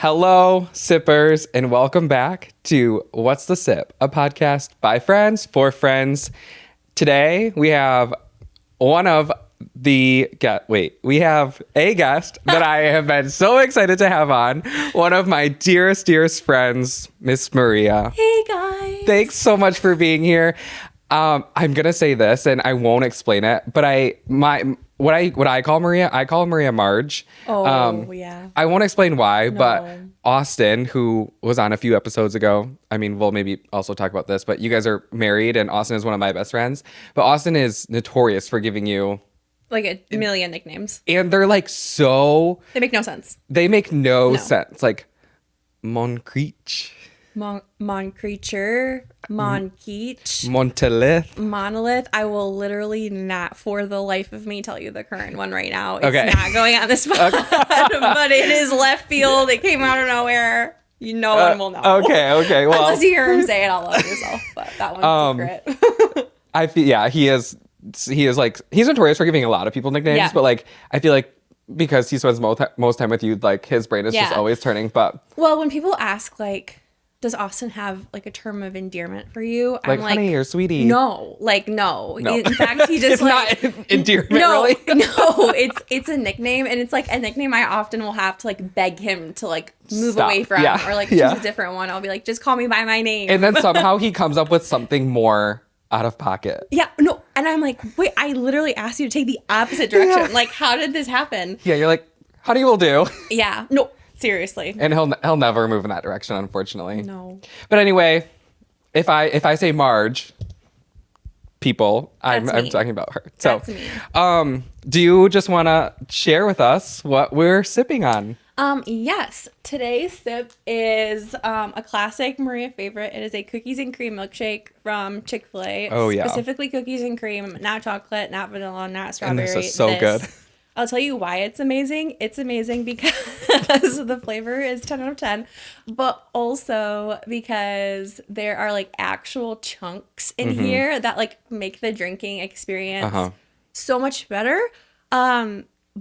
Hello, sippers, and welcome back to What's the Sip, a podcast by friends for friends. Today we have we have a guest that I have been so excited to have on. One of my dearest friends, Miss Maria. Hey guys. Thanks so much for being here. I'm gonna say this, and I won't explain it, but what I call Maria, I call Maria Marge. Yeah. I won't explain why, No. but Austin, who was on a few episodes ago, I mean, we'll maybe also talk about this, but you guys are married, and Austin is one of my best friends. But Austin is notorious for giving you Like a million nicknames. and they're like so They make no sense. they make no sense. Like Moncriche, Creature, Keech, Montelith. Monolith. I will literally not for the life of me tell you the current one right now. It's Okay. not going on this spot, but it is left field. It came out of nowhere. No one will know. Okay. Well, Unless you hear him say it out loud yourself, but that one's secret. I feel he's notorious for giving a lot of people nicknames, Yeah. but like I feel like because he spends most time with you, like his brain is just Yeah. always turning. But Well, when people ask like, does Austin have like a term of endearment for you? like, I'm like, honey or sweetie, no. No. In fact, he just it's like not endearment, no, really. no. It's a nickname, and it's like a nickname I often will have to like beg him to like move Stop. away from, Yeah. or like Yeah. choose a different one. I'll be like, just call me by my name. And then somehow he comes up with something more out of pocket. Yeah, no, and I'm like, wait, I literally asked you to take the opposite direction. Yeah. Like, how did this happen? Yeah, you're like, honey will do, Yeah, no, seriously, and he'll never move in that direction, unfortunately. no. But anyway, if I say Marge, people, I'm That's me. talking about her. So, That's me. do you just want to share with us what we're sipping on? Yes, today's sip is a classic Maria favorite. It is a cookies and cream milkshake from Chick-fil-A. Oh, yeah. Specifically cookies and cream, not chocolate, not vanilla, not And strawberry. this is so good. I'll tell you why it's amazing. It's amazing because the flavor is 10 out of 10, but also because there are like actual chunks in here that like make the drinking experience so much better.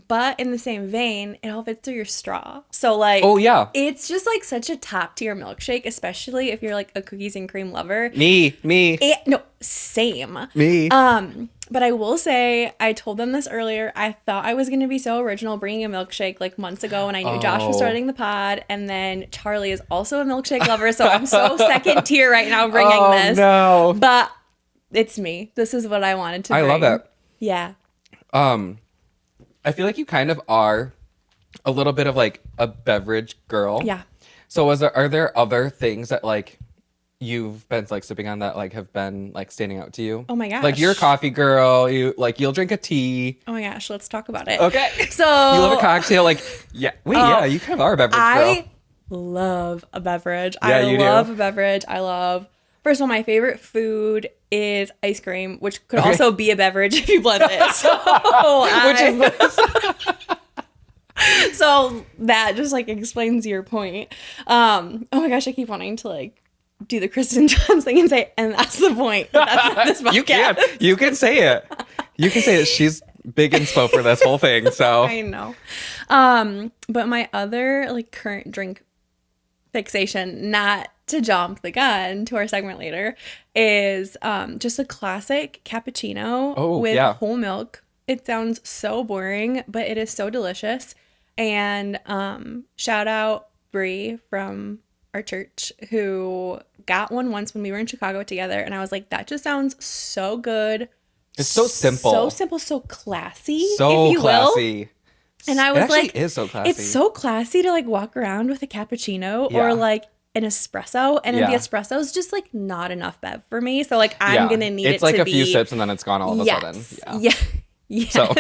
But in the same vein, it all fits through your straw. So like, Oh yeah, it's just like such a top tier milkshake, especially if you're like a cookies and cream lover. me. No, same. Me. But I will say, I told them this earlier. I thought I was going to be so original bringing a milkshake like months ago when I knew Josh was Oh. starting the pod. And then Charlie is also a milkshake lover. So I'm so second tier right now bringing Oh, this. no. But it's me. This is what I wanted to I bring. love it. Yeah. I feel like you kind of are a little bit of like a beverage girl. Yeah. So are there other things that like you've been like sipping on that like have been like standing out to you? Oh my gosh. Like you're a coffee girl. You'll drink a tea. Oh my gosh. Let's talk about it. Okay. So You love a cocktail. Like yeah. Wait. Yeah. You kind of are a beverage girl. I love a beverage. Yeah, I you do. love a beverage. First of all, my favorite food is ice cream, which could also be a beverage if you blend it. So, Which is this? so that just like explains your point. Oh my gosh, I keep wanting to like do the Kristen Johns thing and say, and that's the point. That's not this podcast. You can say it. You can say it. She's big inspo for this whole thing. So I know. But my other like current drink fixation, not to jump the gun to our segment later, is just a classic cappuccino with whole milk. It sounds so boring, but it is so delicious. And shout out Brie from our church who got one once when we were in Chicago together, and I was like, that just sounds so good. it's so simple. So simple, so classy, So if you will. classy. And I was it actually like, is so classy. it's so classy to like walk around with a cappuccino Yeah. or like an espresso, and Yeah. the espresso is just like not enough bev for me. So like I'm gonna need it's it like to a be few sips and then it's gone all of a sudden. Yeah. Yes. So-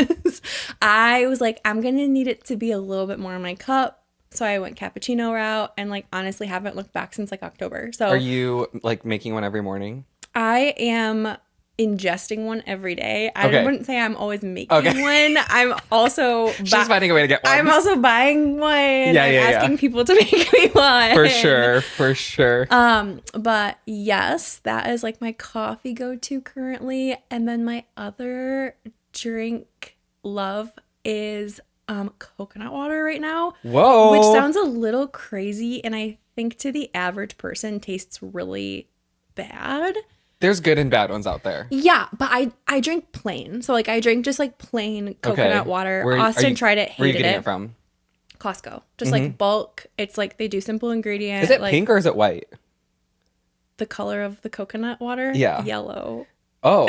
I was like, I'm gonna need it to be a little bit more in my cup. So I went cappuccino route, and like honestly haven't looked back since like October. So Are you like making one every morning? I am ingesting one every day. I Okay. wouldn't say I'm always making one. I'm also She's finding a way to get one. I'm also buying one and asking people to make me one. For sure. But yes, that is like my coffee go-to currently. And then my other drink love is coconut water right now. Whoa. Which sounds a little crazy, and I think to the average person tastes really bad. There's good and bad ones out there. Yeah, but I drink plain. So like I drink just like plain coconut water. Austin tried it, Where are you hated getting it it from? Costco. Just like bulk. It's like they do simple ingredient. Is it like, pink or is it white? the color of the coconut water? Yeah. Yellow. Oh.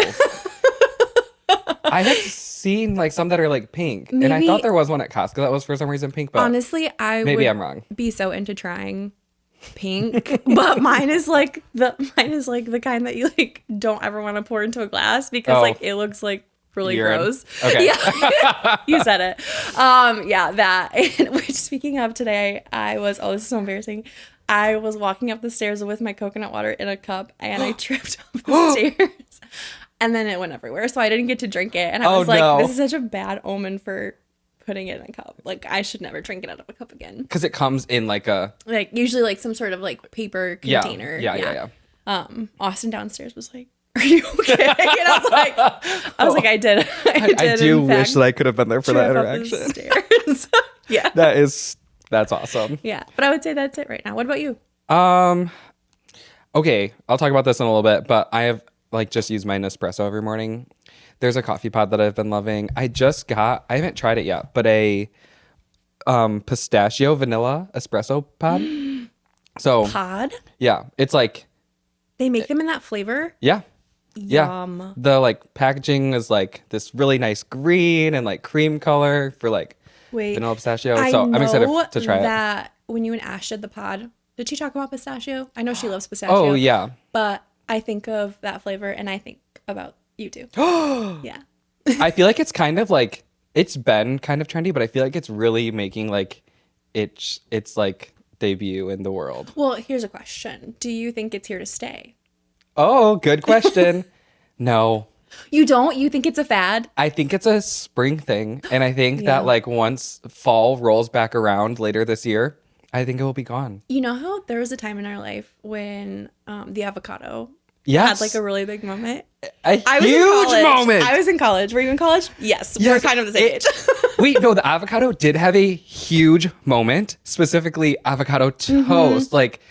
I have seen like some that are like pink. And I Maybe- thought there was one at Costco that was for some reason pink, but Honestly, maybe I'm wrong. be so into trying pink, but mine is like the kind that you like don't ever want to pour into a glass because like it looks like really Urine. gross. Okay. Yeah. You said it. Yeah, that. And which, speaking of today, this is so embarrassing. I was walking up the stairs with my coconut water in a cup and I tripped off the stairs. And then it went everywhere. So I didn't get to drink it. And I was like, this is such a bad omen for putting it in a cup. Like, I should never drink it out of a cup again. Because it comes in like a... Like, usually like some sort of like paper container. Yeah. Austin downstairs was like, are you okay? And I was like, I did. I do wish that I could have been there for that interaction. Stairs. Yeah. That's awesome. Yeah. But I would say that's it right now. What about you? Okay, I'll talk about this in a little bit, but I have like just used my Nespresso every morning. There's a coffee pod that I've been loving. I haven't tried it yet, but a pistachio vanilla espresso pod. So Pod? yeah, it's like, They make them in that flavor? yeah. Yum. Yeah. The like packaging is like this really nice green and like cream color for like vanilla pistachio. So I'm excited to try that when you and Ash did the pod, did she talk about pistachio? I know she loves pistachio. Oh yeah. But I think of that flavor and I think about you too. Yeah. I feel like it's kind of like, it's been kind of trendy, but I feel like it's really making like it's like debut in the world. Well, here's a question. Do you think it's here to stay? Oh, good question. No. You don't? You think it's a fad? I think it's a spring thing. And I think that like once fall rolls back around later this year, I think it will be gone. You know how there was a time in our life when the avocado Yes. had like a really big moment? I was huge moment. I was in college. Were you in college? Yes. We're kind of the same age. Wait, no, the avocado did have a huge moment, specifically avocado toast. Like,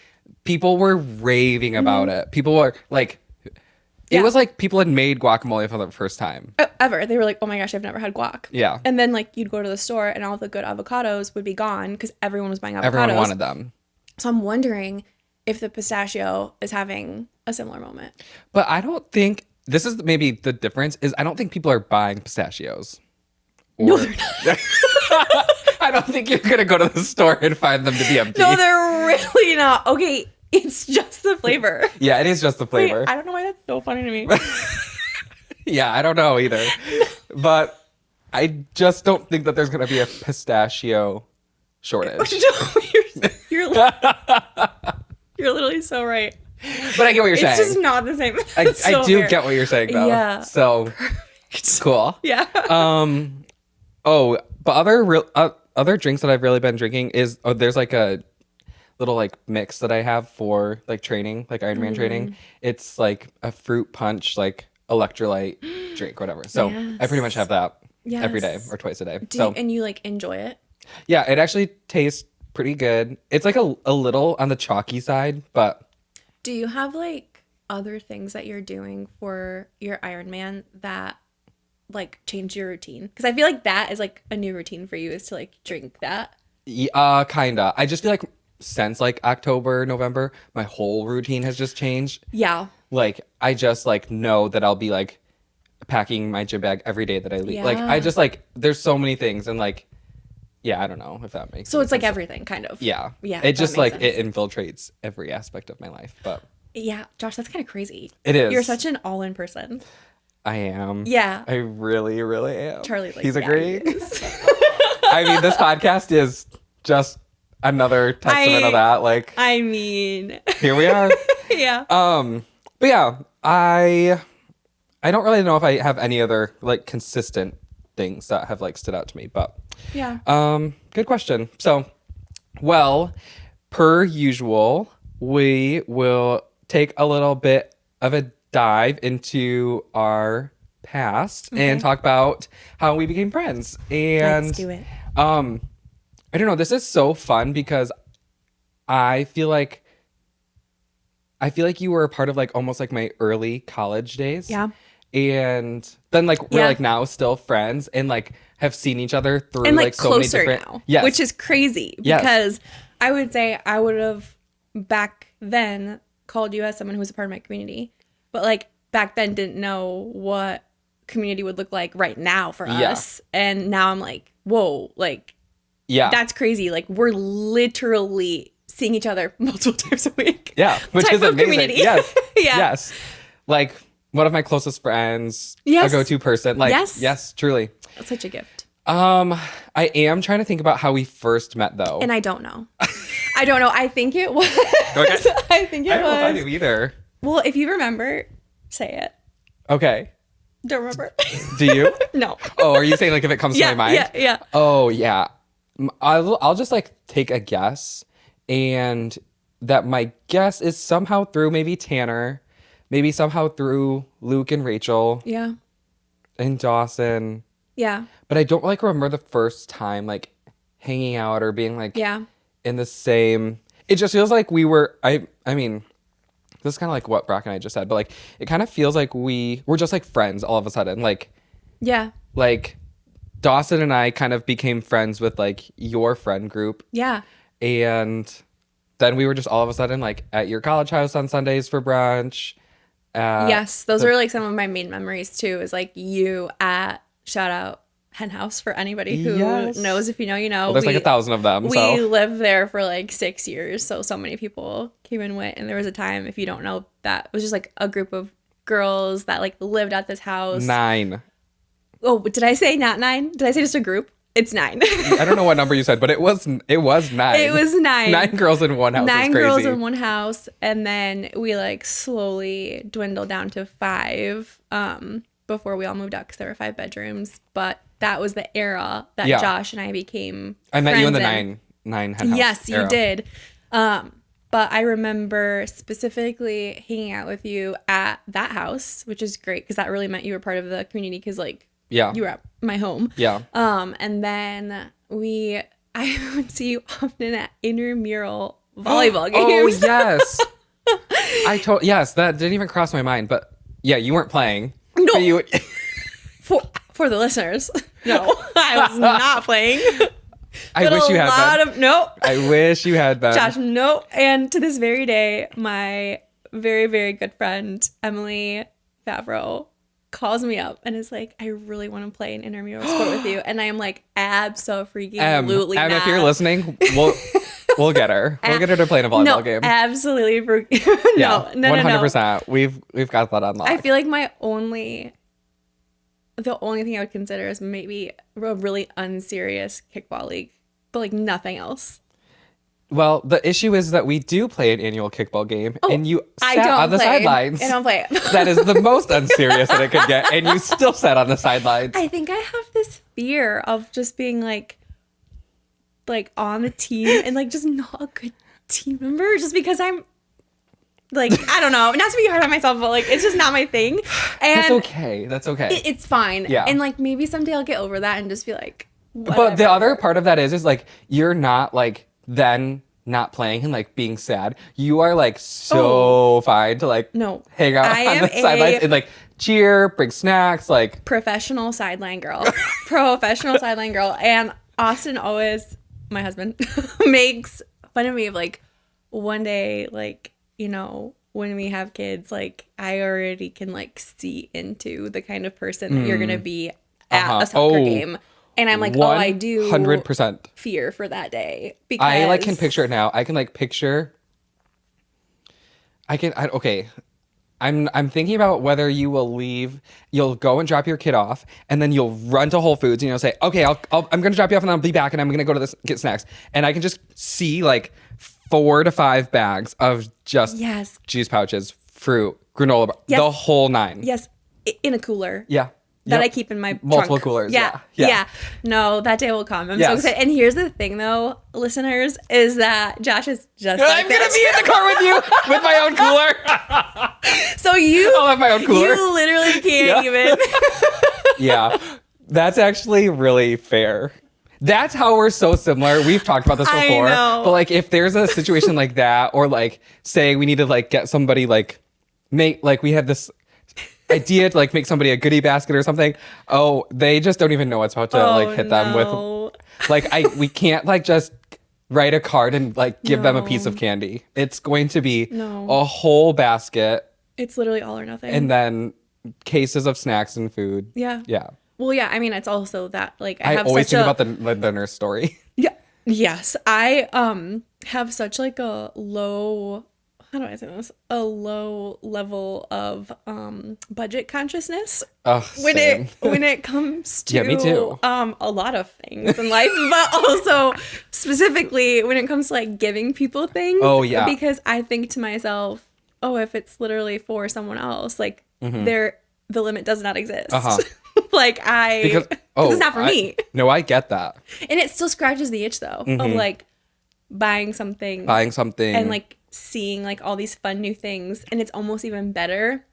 people were raving about it. People were like, it was like people had made guacamole for the first time. Ever. They were like, oh my gosh, I've never had guac. Yeah. And then like you'd go to the store and all the good avocados would be gone because everyone was buying avocados. Everyone wanted them. So I'm wondering if the pistachio is having a similar moment. But I don't think, this is maybe the difference, is I don't think people are buying pistachios. No, they're not. I don't think you're going to go to the store and find them to be empty. No, they're really not. Okay, it's just the flavor. Yeah, it is just the flavor. Wait, I don't know why that's so funny to me. Yeah, I don't know either. But I just don't think that there's going to be a pistachio shortage. you're literally so right. But I get what you're saying. It's just not the same. I do get what you're saying, though. Yeah. So, cool. Yeah. But other drinks that I've really been drinking is, there's like a little like mix that I have for like training, like Ironman training. It's like a fruit punch, like electrolyte drink, whatever. So I pretty much have that every day or twice a day. And you like enjoy it? Yeah, it actually tastes pretty good. It's like a little on the chalky side, but. Do you have like other things that you're doing for your Ironman that like change your routine? Because I feel like that is like a new routine for you, is to like drink that. Kinda. I just feel like since like October, November, my whole routine has just changed. Yeah. Like I just like know that I'll be like packing my gym bag every day that I leave. Yeah. Like I just like, there's so many things and like, yeah, I don't know if that makes So any it's like sense. everything kind of. Yeah. Yeah. It just like, sense. it infiltrates every aspect of my life, but. Yeah. Josh, that's kind of crazy. It is. You're such an all-in person. I am. Yeah. I really, really am. Charlie, like, He's agreeing. He is. I mean, this podcast is just another testament of that. Like, I mean, here we are. Yeah. But yeah, I don't really know if I have any other like consistent things that have like stood out to me, but Yeah. good question. So, well, per usual, we will take a little bit of a dive into our past and talk about how we became friends. And Let's do it. I don't know. This is so fun because I feel like you were a part of like almost like my early college days. Yeah. And then like we're Yeah. like now still friends and like have seen each other through And like like so many closer different now, yes. which is crazy Yes. because I would say I would have back then called you as someone who was a part of my community, but like back then didn't know what community would look like right now for Yeah. us. And now I'm like, whoa, like Yeah. that's crazy. Like we're literally seeing each other multiple times a week. Yeah, which type is of amazing. community. Yes. Yeah. Yes. Like one of my closest friends, Yes. a go-to person. Like Yes. yes, truly. That's such a gift. I am trying to think about how we first met though. And I don't know. I don't know. I think it was. Okay. I think it I don't know if I was. do either. Well, if you remember, say it. Okay. Don't remember. Do you? No. Oh, are you saying like if it comes to my mind? Yeah. Oh yeah. I'll just like take a guess, and that my guess is somehow through maybe Tanner, maybe somehow through Luke and Rachel Yeah. and Dawson. Yeah. But I don't like remember the first time like hanging out or being like Yeah. in the same. It just feels like we were. I mean, this is kind of like what Brock and I just said, but like it kind of feels like we're just like friends all of a sudden. Yeah. Like Dawson and I kind of became friends with like your friend group, Yeah. and then we were just all of a sudden like at your college house on Sundays for brunch. Yes. Those are like some of my main memories too, is like you at shout out Hen House for anybody who Yes. knows. If you know, you know. Well, there's like 1,000 of them. We So lived there for like 6 years. So many people came and went. And there was a time, if you don't know, that was just like a group of girls that like lived at this house. 9. Oh, did I say not 9? Did I say just a group? It's 9. I don't know what number you said, but it was 9. It was 9. 9 girls in one house. 9 is crazy. girls in one house. And then we like slowly dwindled down to 5 before we all moved out because there were 5 bedrooms. But that was the era that Yeah. Josh and I became I met you in the friends 9 hen house. Yes, you era. did. But I remember specifically hanging out with you at that house, which is great because that really meant you were part of the community because like Yeah. you were at my home. Yeah. And then I would see you often at intramural volleyball games. Oh yes. Yes, that didn't even cross my mind, but yeah, you weren't playing. No. But you For the listeners, no, I was not playing. I wish you had been. No. I wish you had been. Josh, no. And to this very day, my very, very good friend, Emily Favreau, calls me up and is like, I really want to play an intramural sport with you. And I am like, absolutely Em, not. if you're listening, we'll get her. We'll get her to play in a volleyball No, game. absolutely. No. 100%. We've got that on lock. I feel like the only thing I would consider is maybe a really unserious kickball league, but like nothing else. Well, the issue is that we do play an annual kickball game, and you I sat don't on the play. sidelines. I don't play it. That is the most unserious that it could get, and you still sat on the sidelines. I think I have this fear of just being like on the team and like just not a good team member just because I'm like, I don't know, not to be hard on myself, but like it's just not my thing. And That's okay. That's okay. it's fine. Yeah. And like maybe someday I'll get over that and just be like, But the whatever. other part of that is like you're not like then not playing and like being sad. You are like so fine to like No. hang out I on am the sidelines a and like cheer, bring snacks, like professional sideline girl. Professional sideline girl. And Austin always, my husband, makes fun of me of like one day, like, you know, when we have kids, like I already can like see into the kind of person that you're gonna be at a soccer game. And I'm like, I do 100%. fear for that day because I like can picture it now. I can like picture. Okay. I'm thinking about whether you will leave. You'll go and drop your kid off, and then you'll run to Whole Foods, and you'll say, "Okay, I'm gonna drop you off, and I'll be back, and I'm gonna go to this get snacks." And I can just see like 4 to 5 bags of just Yes. juice pouches, fruit, granola bar, Yes. the whole 9. Yes, in a cooler. Yeah. That Yep. I keep in my Multiple trunk. coolers. Yeah. Yeah. No, that day will come. I'm so Yes. excited. And here's the thing, though, listeners, is that Josh is just I'm like gonna this. be in the car with you with my own cooler. So you, I'll have my own cooler. you literally can't Yeah. even. Yeah, that's actually really fair. That's how we're so similar. We've talked about this I before. know. But like if there's a situation like that, or like say we need to like get somebody like make like we had this idea to like make somebody a goodie basket or something. Oh, they just don't even know what's about to like hit them with like we can't like just write a card and like give them a piece of candy. It's going to be a whole basket. It's literally all or nothing. And then cases of snacks and food. Yeah. Yeah. Well, yeah, I mean, it's also that, like, I have always such think about the nurse story. Yeah. Yes. I have such, like, a low, how do I say this? A low level of budget consciousness when it comes to yeah, me too. A lot of things in life, but also specifically when it comes to, like, giving people things. Oh, yeah. Because I think to myself, oh, if it's literally for someone else, like, the limit does not exist. Like because it's not for me. No, I get that. And it still scratches the itch though of like buying something and like seeing like all these fun new things, and it's almost even better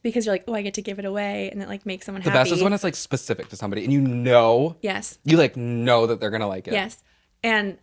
because you're like, oh, I get to give it away, and it like makes someone happy. The best is when it's like specific to somebody and you know you like know that they're gonna like it. Yes. And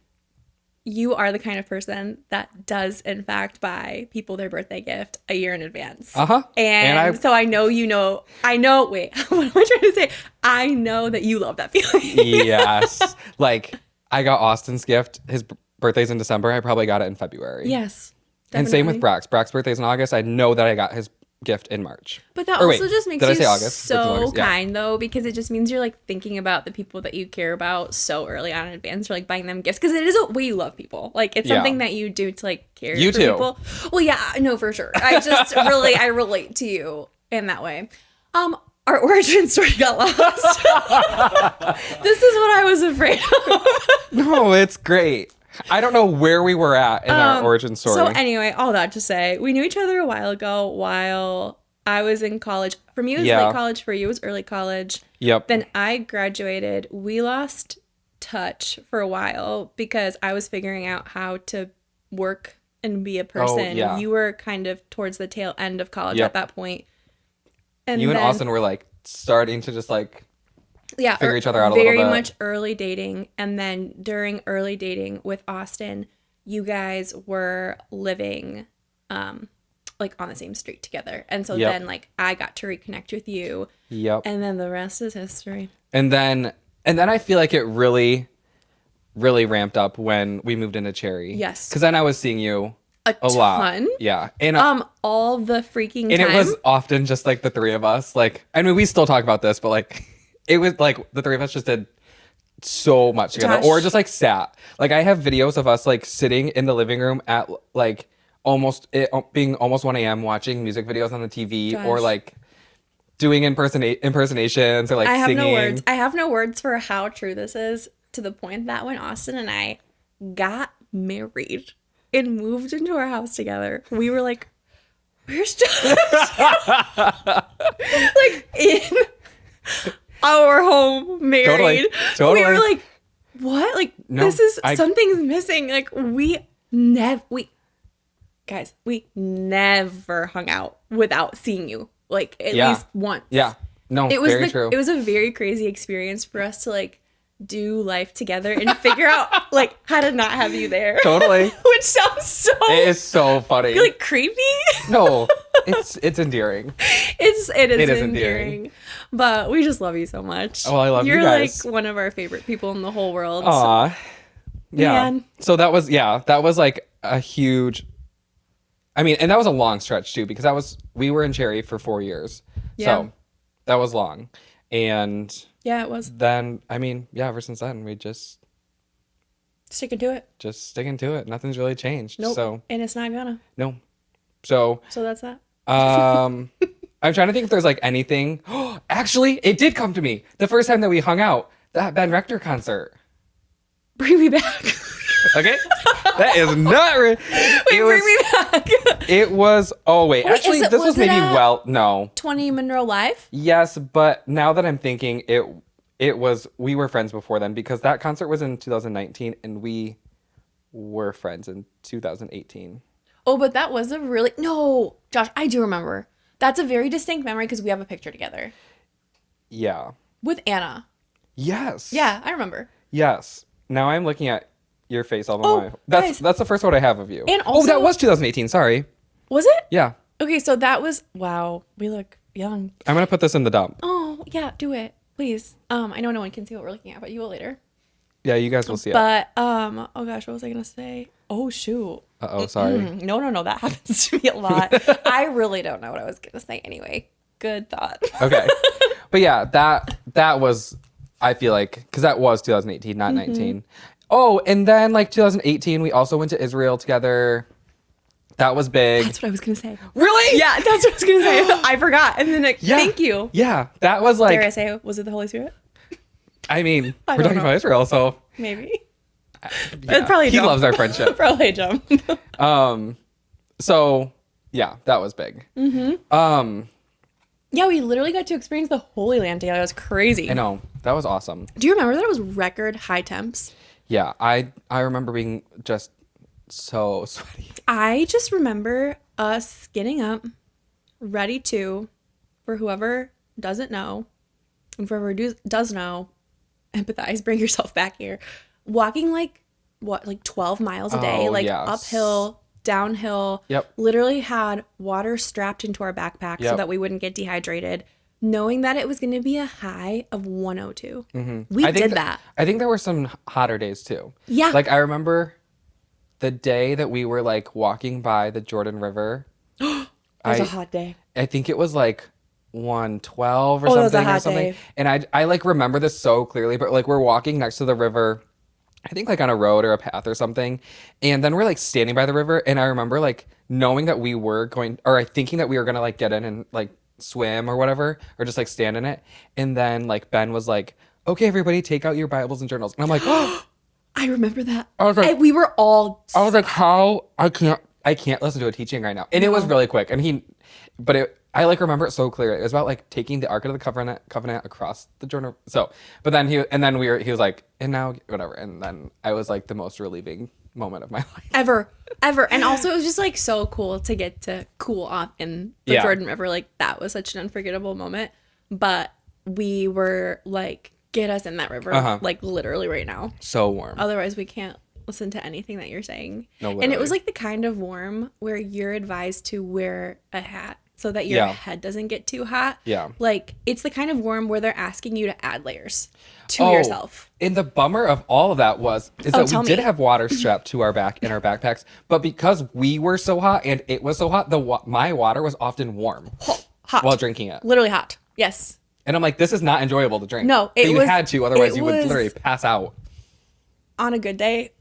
you are the kind of person that does, in fact, buy people their birthday gift a year in advance. And so I know wait, what am I trying to say? I know that you love that feeling. Yes. Like, I got Austin's gift. His birthday's in December. I probably got it in February. Yes. Definitely. And same with Brax. Brax's birthday's in August. I know that I got his gift in March. But that also just makes you so kind though, because it just means you're like thinking about the people that you care about so early on in advance. You're like buying them gifts because it is a way you love people. Like it's something that you do to like care for people. Well, yeah, no, for sure. I just I relate to you in that way. Our origin story got lost. This is what I was afraid of. No, it's great. I don't know where we were at in our origin story. So anyway, all that to say, we knew each other a while ago while I was in college. For me, it was late college. For you, it was early college. Yep. Then I graduated. We lost touch for a while because I was figuring out how to work and be a person. You were kind of towards the tail end of college at that point. And you and Austin were like starting to just like figure each other out a little bit. Very much early dating. And then during early dating with Austin, you guys were living like on the same street together. And so then like I got to reconnect with you. Yep. And then the rest is history. And then I feel like it really ramped up when we moved into Cherry. Yes. Because then I was seeing you a lot. Yeah. And all the freaking time. And it was often just like the three of us. Like, I mean, we still talk about this, but like it was like the three of us just did so much together, or just like sat. Like I have videos of us like sitting in the living room at like being almost 1 a.m. watching music videos on the TV, or like doing impersonations, or like singing. I have no words for how true this is, to the point that when Austin and I got married and moved into our house together, we were like, where's Josh? Like in our home married. Totally. We were like, what? Like something's missing. Like we never hung out without seeing you. Like at least once. Yeah. No, it was very true. It was a very crazy experience for us to like do life together and figure out like how to not have you there. Totally. Which sounds it is so funny. Like creepy. No, it's endearing. It is endearing. But we just love you so much. Oh, I love you guys. You're like one of our favorite people in the whole world. Aw. Yeah. Man. So that was like a huge, I mean, and that was a long stretch too, because we were in Cherry for 4 years. Yeah. So that was long. And yeah, it was. Then, I mean, ever since then, we just sticking to it. Nothing's really changed. Nope. So, and it's not gonna. No. So that's that. I'm trying to think if there's like anything. Actually, it did come to me the first time that we hung out. That Ben Rector concert. Bring me back. Okay, that is not. Bring me back. It was. Oh wait, actually, this was maybe no. 20 Monroe Live. Yes, but now that I'm thinking, it was. We were friends before then, because that concert was in 2019, and we were friends in 2018. Oh, but that was no, Josh. I do remember. That's a very distinct memory because we have a picture together. Yeah. With Anna. Yes. Yeah, I remember. Yes. Now I'm looking at your face all Oh, my. That's guys. that's the first one I have of you. And Oh, that also, was 2018. Sorry. was it? Yeah. Okay, so that was, wow, we look young. I'm gonna put this in the dump. Oh, yeah, do it. Please. I know no one can see what we're looking at, but you will later. Yeah, you guys will see it. But oh gosh, what was I gonna say? Oh shoot. Uh-oh, sorry. No, that happens to me a lot. I really don't know what I was gonna say anyway. Good thought. Okay. But yeah, that was, I feel like, because that was 2018, not 19. Oh, and then like 2018, we also went to Israel together. That was big. That's what I was gonna say. Really? Yeah, that's what I was gonna say. I forgot. And then Yeah. thank you. Yeah, that was Dare I like, say, was it the Holy Spirit? I mean, I we're don't talking know. about Israel, so Maybe. yeah, probably a he jump. loves our friendship. Probably a jump. So yeah, that was big. Yeah, we literally got to experience the Holy Land together. That was crazy. I know, that was awesome. Do you remember that it was record high temps? Yeah, I remember being just so sweaty. I just remember us getting up, ready to, for whoever doesn't know, and for whoever does know, empathize, bring yourself back here, walking like, 12 miles a day, Oh, like yes. uphill, downhill. Yep. Literally had water strapped into our backpack so Yep. that we wouldn't get dehydrated, knowing that it was going to be a high of 102. We I think did that. I think there were some hotter days too. Yeah. Like I remember the day that we were like walking by the Jordan River. It was a hot day. I think it was like 112 or Oh, that was a something hot or something. day. And I like remember this so clearly, but like we're walking next to the river, I think like on a road or a path or something. And then we're like standing by the river. And I remember like knowing that we were going, or thinking that we were going to like get in and like swim or whatever, or just like stand in it. And then like Ben was like, okay, everybody take out your Bibles and journals. And I'm like, oh, I remember that. I was like- we were all I was like, how? I can't listen to a teaching right now. And it was really quick. And I like remember it so clear. It was about like taking the Ark of the Covenant across the Jordan. So, but then he was like, and now whatever. And then I was like the most relieving moment of my life. ever. And also it was just like so cool to get to cool off in the Yeah. Jordan River. Like that was such an unforgettable moment. But we were like, get us in that river, like literally right now. So warm. Otherwise we can't listen to anything that you're saying. No, and it was literally. like the kind of warm where you're advised to wear a hat so that your Yeah. head doesn't get too hot. Yeah. Like it's the kind of warm where they're asking you to add layers to yourself. And the bummer of all of that is that tell we did me. have water strapped to our back in our backpacks, but because we were so hot and it was so hot, my water was often warm Hot. while drinking it. Literally hot. Yes. And I'm like, this is not enjoyable to drink. No, But it you was- had to, otherwise it you would was- literally pass out. On a good day,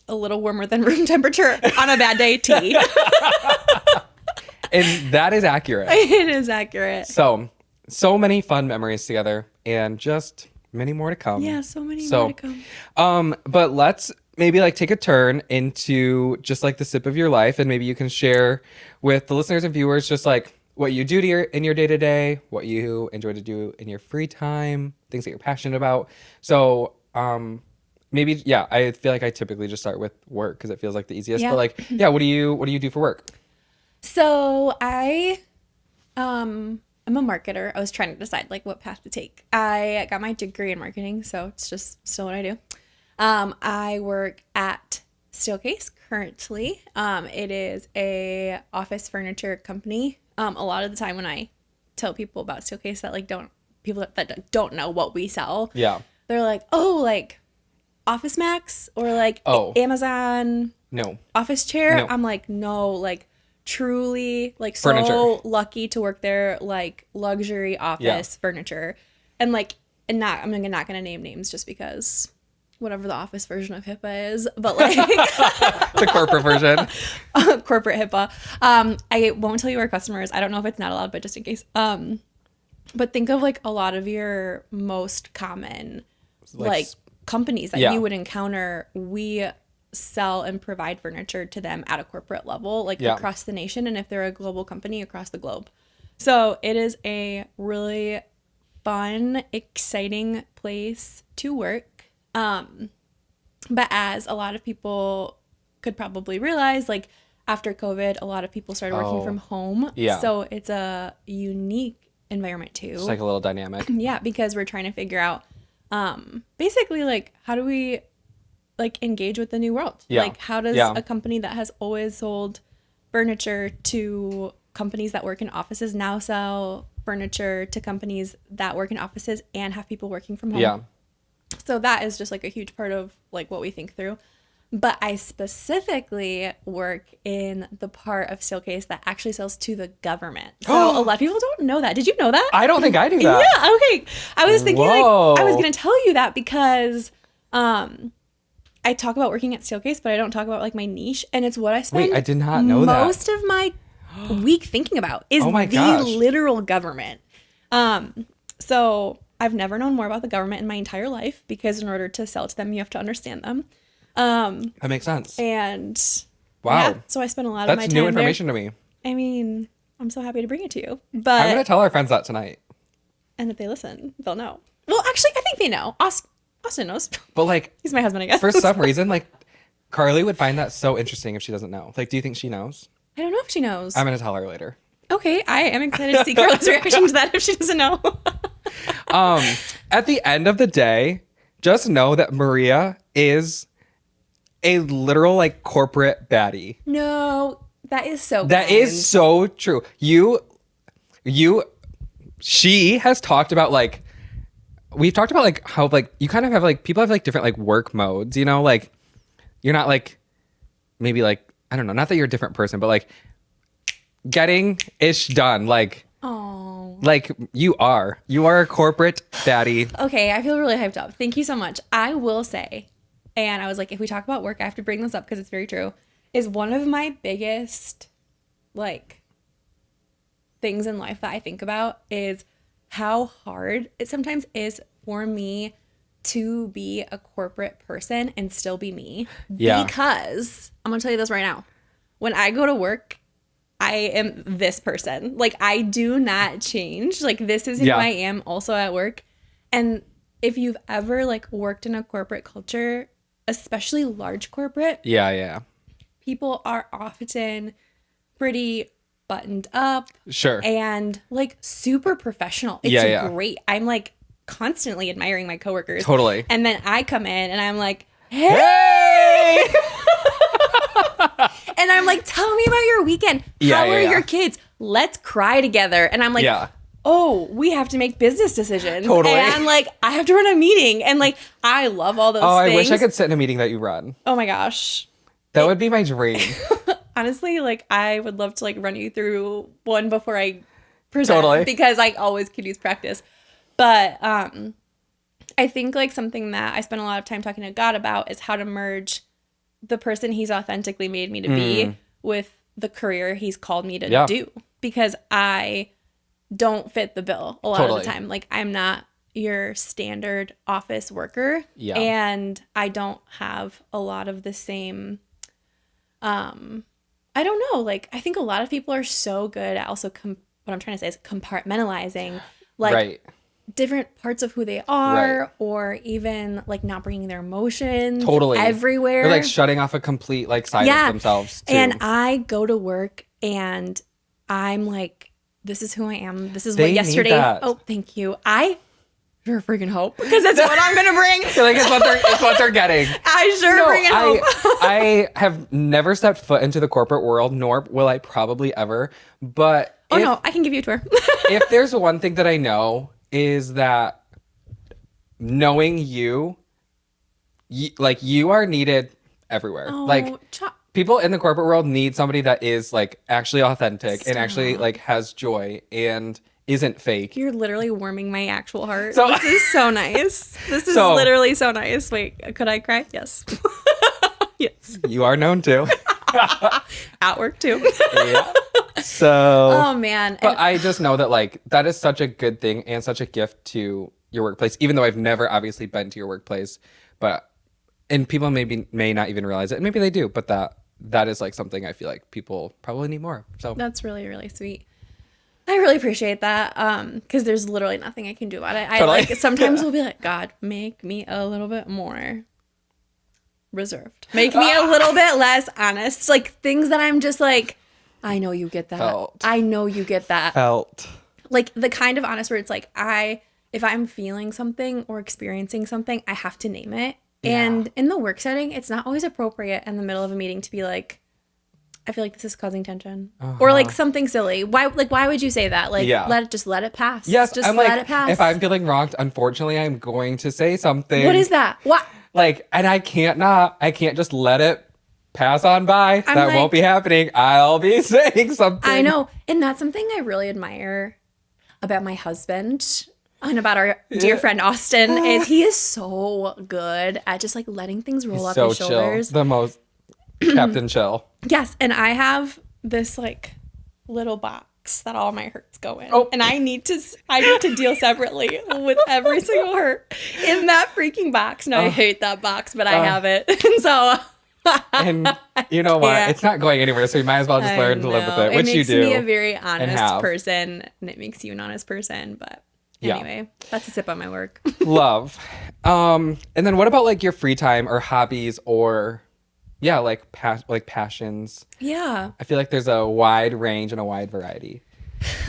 a little warmer than room temperature. On a bad day, tea. And that is accurate. It is accurate. So many fun memories together, and just many more to come. Yeah, so many more to come. But let's maybe like take a turn into just like the sip of your life, and maybe you can share with the listeners and viewers just like what you do in your day to day, what you enjoy to do in your free time, things that you're passionate about. So, maybe I feel like I typically just start with work because it feels like the easiest. Yeah. But like, yeah, what do you do for work? So I I'm a marketer. I was trying to decide like what path to take. I got my degree in marketing, so it's just still what I do. I work at Steelcase currently. It is a office furniture company. A lot of the time when I tell people about Steelcase that don't know what we sell, Yeah. they're like, oh, like Office Max or like Amazon No. office chair. No. I'm like, no, like truly like so Furniture. lucky to work there, like luxury office furniture. And like, I'm not gonna name names just because whatever the office version of HIPAA is, but like The corporate version. corporate HIPAA. I won't tell you our customers. I don't know if it's not allowed, but just in case. But think of like a lot of your most common like companies that Yeah. you would encounter. We sell and provide furniture to them at a corporate level, like Yeah. across the nation, and if they're a global company, across the globe. So it is a really fun, exciting place to work. But as a lot of people could probably realize, like after COVID, a lot of people started working from home. Yeah. So it's a unique environment too. It's like a little dynamic. Yeah, because we're trying to figure out basically like how do we like engage with the new world? Yeah. Like how does Yeah. a company that has always sold furniture to companies that work in offices now sell furniture to companies that work in offices and have people working from home? Yeah. So that is just like a huge part of like what we think through. But I specifically work in the part of Steelcase that actually sells to the government. So a lot of people don't know that. Did you know that? I don't think I knew that. Yeah, okay. I was thinking like Whoa. I was gonna tell you that because I talk about working at Steelcase, but I don't talk about like my niche. And it's what I spend Wait, I did not know that. most of my week thinking about is Oh my the gosh. literal government. So I've never known more about the government in my entire life because in order to sell to them, you have to understand them. That makes sense. And Wow. yeah, so I spent a lot of my That's time new information to me. there. I mean, I'm so happy to bring it to you. I'm But going to tell our friends that tonight. and if they listen, they'll know. Well, actually, I think they know. Austin knows. But like, He's my husband, I guess. for some reason, like, Carly would find that so interesting if she doesn't know. Like, do you think she knows? I don't know if she knows. I'm going to tell her later. Okay, I am excited to see Carla's reaction to that if she doesn't know. At the end of the day, just know that Maria is a literal like corporate baddie. No, that is so That kind. is so true. She has talked about like, we've talked about like how like you kind of have like, people have like different like work modes, you know, like you're not like, maybe like, I don't know, not that you're a different person, but like getting ish done. Like, Oh. like you are a corporate baddie. Okay, I feel really hyped up. Thank you so much. I will say, and I was like, if we talk about work, I have to bring this up because it's very true, is one of my biggest, like, things in life that I think about is how hard it sometimes is for me to be a corporate person and still be me. Yeah. Because I'm going to tell you this right now. When I go to work, I am this person. Like, I do not change. Like, this is who Yeah. I am also at work. And if you've ever, like, worked in a corporate culture, especially large corporate, Yeah. people are often pretty buttoned up Sure. and, like, super professional. It's Yeah. great. I'm, like, constantly admiring my coworkers. Totally. And then I come in and I'm like, hey! Hey! And I'm like, tell me about your weekend. Yeah, How yeah, are yeah. your kids? Let's cry together. And I'm like, Yeah. oh, we have to make business decisions. Totally. And like, I have to run a meeting. And like, I love all those Oh, things. I wish I could sit in a meeting that you run. Oh my gosh. That would be my dream. Honestly, like, I would love to like run you through one before I present. Totally. Because I always could use practice. But I think like something that I spend a lot of time talking to God about is how to merge the person he's authentically made me to be with the career he's called me to Yeah. do, because I don't fit the bill a lot of the time. Like, I'm not your standard office worker. Yeah. And I don't have a lot of the same, I don't know. Like, I think a lot of people are so good at also, what I'm trying to say is compartmentalizing, like, Right. different parts of who they are, Right. or even like not bringing their emotions Totally. everywhere. They're like shutting off a complete like side Yeah. of themselves too. And I go to work and I'm like, this is who I am. This is They what need yesterday. that. Oh, thank you. I sure freaking hope, because that's what I'm gonna bring. Feel like it's what they're getting. I sure freaking hope. I have never stepped foot into the corporate world, nor will I probably ever. But Oh no, I can give you a tour. if there's one thing that I know is that knowing like you are needed everywhere. Like people in the corporate world need somebody that is like actually authentic and actually like has joy and isn't fake. You're literally warming my actual heart. So- This is so nice. This is So- literally so nice. Wait, could I cry? Yes. Yes. You are known too. At work too. Yeah. So Oh man. But I just know that like that is such a good thing and such a gift to your workplace, even though I've never obviously been to your workplace. And people may not even realize it. Maybe they do, but that is like something I feel like people probably need more. So That's really, really sweet. I really appreciate that. Because there's literally nothing I can do about it. I Totally. like sometimes we'll be like, God, make me a little bit more reserved. Make me a little bit less honest. Like things that I'm just like, I know you get that. Felt. I know you get that. felt. Like the kind of honest where it's like, I if I'm feeling something or experiencing something, I have to name it. Yeah. And in the work setting, it's not always appropriate in the middle of a meeting to be like, I feel like this is causing tension, or like something silly. Why would you say that? Like, let it pass. Yes, just I'm let like, it pass. if I'm feeling wronged, unfortunately, I'm going to say something. What is that? What? Like, and I can't just let it pass on by. That like, won't be happening. I'll be saying something. I know. And that's something I really admire about my husband and about our dear friend Austin is he is so good at just like letting things roll off his shoulders. Chill. The most Captain Chill. Yes. And I have this like little box that all my hurts go in. Oh. And I need to deal separately with every single hurt in that freaking box. No, I hate that box, but I have it. And so and you know what? It's not going anywhere, so you might as well just learn to live with it, which you do. It makes me a very honest person, and it makes you an honest person. But anyway, that's a sip on my work. Love. And then what about like your free time or hobbies or like passions? Yeah. I feel like there's a wide range and a wide variety.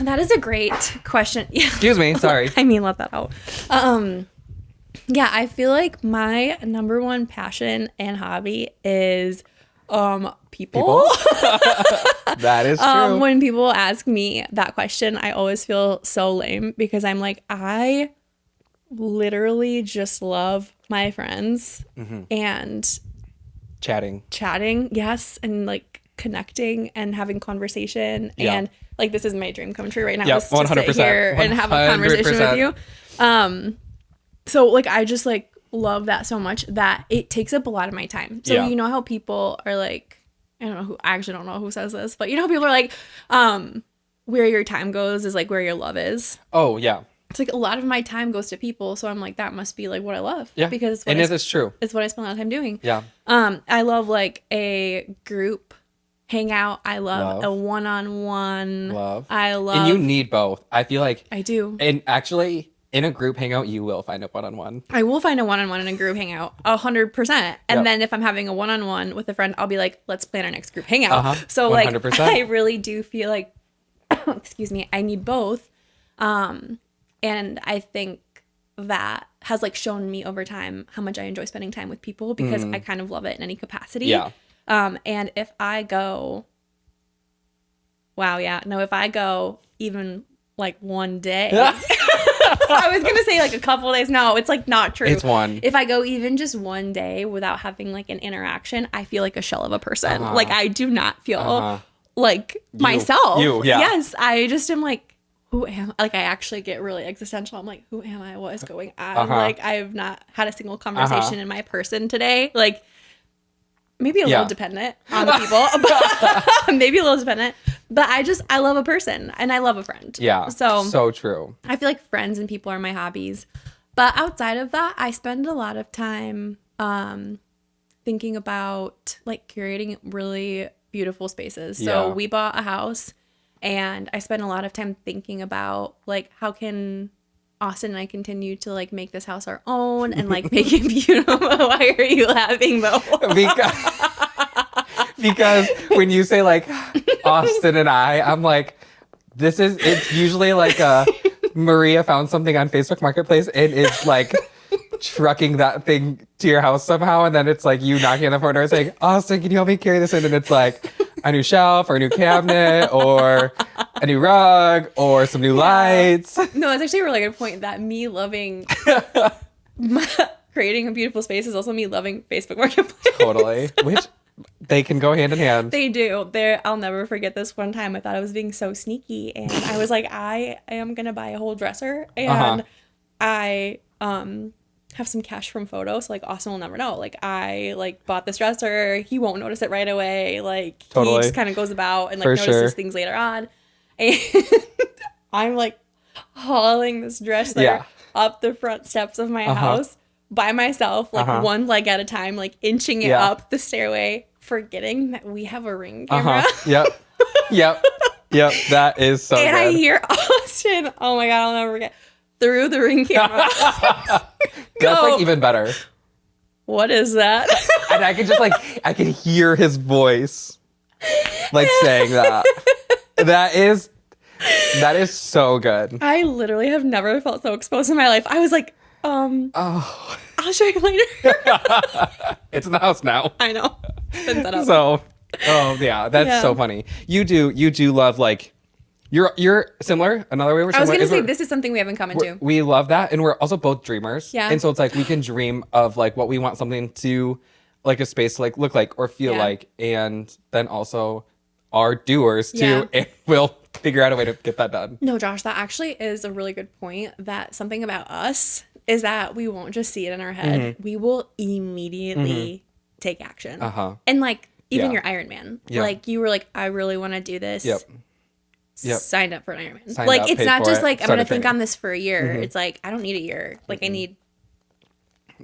That is a great question. Yeah. Excuse me, sorry. I mean, let that out. Yeah, I feel like my number one passion and hobby is people. That is true. When people ask me that question, I always feel so lame because I'm like, I literally just love my friends and chatting, yes, and like connecting and having conversation and like this is my dream come true right now. Yeah, is to sit here and have a conversation with you. So like I just like love that so much that it takes up a lot of my time. So you know how people are like, I actually don't know who says this, but you know how people are like, where your time goes is like where your love is. Oh yeah. It's like a lot of my time goes to people, so I'm like that must be like what I love. Yeah. Because it's true. It's what I spend a lot of time doing. Yeah. I love like a group hangout. I love a one-on-one. I love. And you need both. I feel like I do. And actually, in a group hangout, you will find a one-on-one. I will find a one-on-one in a group hangout, 100%. And then if I'm having a one-on-one with a friend, I'll be like, let's plan our next group hangout. So 100%. Like, I really do feel like, excuse me, I need both. And I think that has like shown me over time how much I enjoy spending time with people because I kind of love it in any capacity. Yeah. And if I go, if I go even like one day. I was going to say like a couple days. No, it's like not true. It's one. If I go even just one day without having like an interaction, I feel like a shell of a person. Like I do not feel like myself. Yes. I just am like, who am I? Like I actually get really existential. I'm like, who am I? What is going on? Like I have not had a single conversation in my person today. Like maybe a little dependent on the people, but maybe a little dependent. But I love a person and I love a friend. Yeah. So true. I feel like friends and people are my hobbies. But outside of that, I spend a lot of time thinking about like curating really beautiful spaces. So we bought a house and I spent a lot of time thinking about like how can Austin and I continue to like make this house our own and like make it beautiful. Why are you laughing though? Because when you say like Austin and I'm like, it's usually like Maria found something on Facebook Marketplace and is like trucking that thing to your house somehow. And then it's like you knocking on the front door saying, Austin, can you help me carry this in? And it's like a new shelf or a new cabinet or a new rug or some new lights. No, that's actually a really good point that me loving creating a beautiful space is also me loving Facebook Marketplace. Totally. Which they can go hand in hand. They do. I'll never forget this one time. I thought I was being so sneaky and I was like, I am going to buy a whole dresser and I have some cash from photos. So like Austin will never know. Like I like bought this dresser. He won't notice it right away. Like he just kind of goes about and like notices things later on. And I'm like hauling this dresser up the front steps of my house by myself, like one leg at a time, like inching it up the stairway, forgetting that we have a Ring camera. Yep. That is so and good. I hear Austin, oh my God, I'll never forget, through the Ring camera. That's like even better. What is that? And I can just like, I can hear his voice like saying that. That is so good. I literally have never felt so exposed in my life. I was like, Oh, I'll show you later. it's in the house now. I know. Been set up. So, oh yeah, that's Yeah. so funny. You do love like you're similar. Another way we're I was similar gonna is say we're- this is something we have in common too. we love that, and we're also both dreamers. Yeah. And so it's like we can dream of like what we want something to, like a space to like look like or feel Yeah. like, and then also are doers too, Yeah. and we'll figure out a way to get that done. No, Josh, that actually is a really good point. That something about us is that we won't just see it in our head. We will immediately take action. Uh-huh. And like even Yeah. your Iron Man, Yeah. like you were like, I really want to do this. Yep. Yep. Signed up for an Iron Man. Signed Like up, it's paid not for just it, like I'm started gonna think training. on this for a year. It's like I don't need a year. Like I need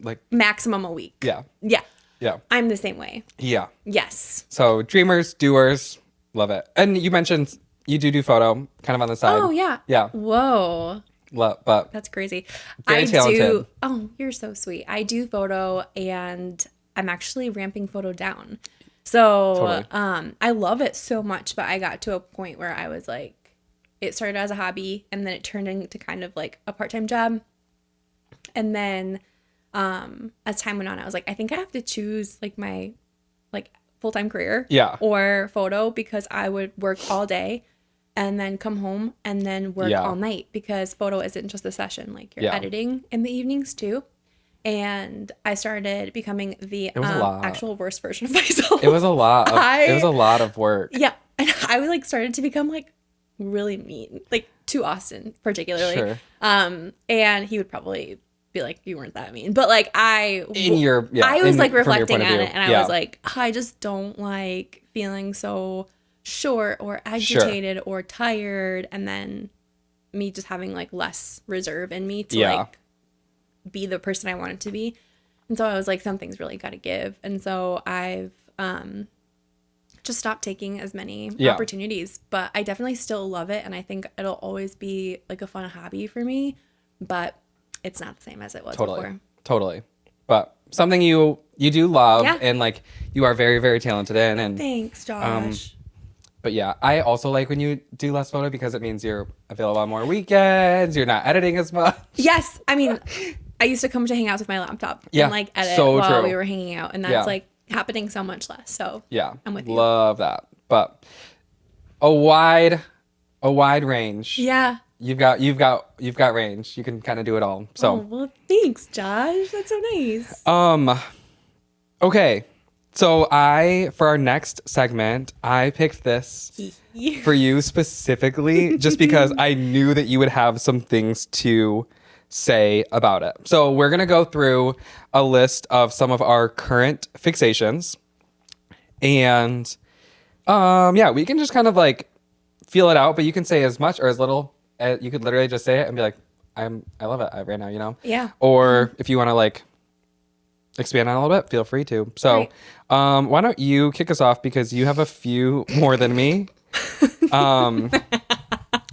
Like maximum a week. yeah, Yeah. yeah, I'm the same way. yeah. Yes. So dreamers, doers, love it. And you mentioned you do photo kind of on the side. Oh yeah. Yeah. Whoa. But That's crazy. Very I talented. do. Oh, you're so sweet. I do photo, and I'm actually ramping photo down. So, Totally. I love it so much, but I got to a point where I was like, it started as a hobby, and then it turned into kind of like a part-time job. And then, as time went on, I was like, I think I have to choose like my like full-time career, Yeah. or photo, because I would work all day and then come home and then work Yeah. all night, because photo isn't just a session, like you're Yeah. editing in the evenings too. And I started becoming the was a lot. actual worst version of myself. it was a lot. I- It was a lot of work. Yeah. And I was like started to become like really mean, like to Austin particularly. Sure. And he would probably be like, you weren't that mean. But like I was From your like point reflecting of on view. it, and I Yeah. was like, I just don't like feeling so short or agitated or tired, and then me just having like less reserve in me to Yeah. like be the person I wanted to be. And so I was like, something's really got to give. And so I've just stopped taking as many Yeah. opportunities, but I definitely still love it. And I think it'll always be like a fun hobby for me, but it's not the same as it was before. Totally. But something you do love, Yeah. and like you are very, very talented in. And Thanks, Josh. but yeah, I also like when you do less photo, because it means you're available on more weekends. You're not editing as much. Yes. I mean, I used to come to hang out with my laptop Yeah, and like edit so while true. we were hanging out. And that's Yeah. like happening so much less. So Yeah, I'm with you. love that. But a wide range. yeah. You've got range. You can kind of do it all. Oh, So well, thanks, Josh. That's so nice. okay. So for our next segment, I picked this for you specifically just because I knew that you would have some things to say about it. So we're going to go through a list of some of our current fixations. And yeah, we can just kind of like feel it out, but you can say as much or as little. You could literally just say it and be like, I love it right now, you know? Yeah. Or if you want to like expand on it a little bit, feel free to. So Right. why don't you kick us off, because you have a few more than me.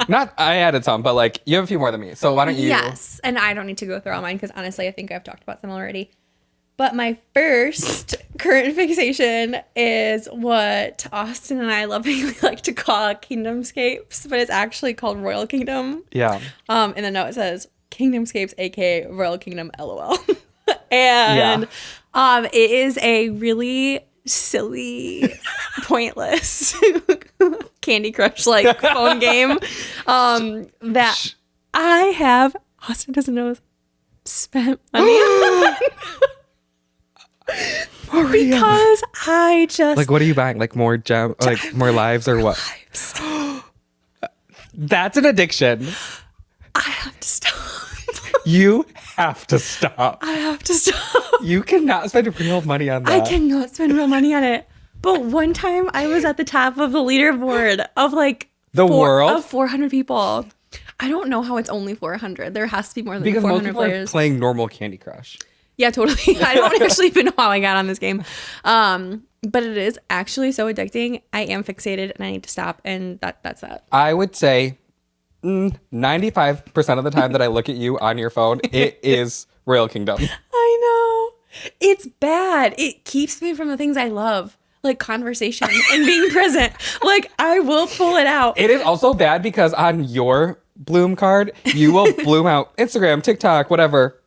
Not I added some, but like you have a few more than me. So why don't you? Yes. And I don't need to go through all mine because honestly, I think I've talked about them already. But my first current fixation is what Austin and I lovingly like to call kingdomscapes, but it's actually called Royal Kingdom. Yeah. In the note it says Kingdomscapes, aka Royal Kingdom, LOL. And it is a really silly, pointless Candy Crush like phone game that I have, Austin doesn't know, spent money on. Because I just Like, what are you buying? Like more like more lives or what? lives. That's an addiction. I have to stop. You have to stop. I have to stop. You cannot spend real money on that. I cannot spend real money on it. But one time I was at the top of the leaderboard of like world? of 400 people. I don't know how it's only 400. There has to be more than Because most 400 people are players. playing normal Candy Crush. Yeah, totally. I don't actually even know how I got on this game. But it is actually so addicting. I am fixated and I need to stop. And that's that. I would say 95% of the time that I look at you on your phone, it is Royal Kingdom. I know. It's bad. It keeps me from the things I love. like conversation and being present. Like I will pull it out. It is also bad because on your Bloom card, you will bloom out Instagram, TikTok, whatever.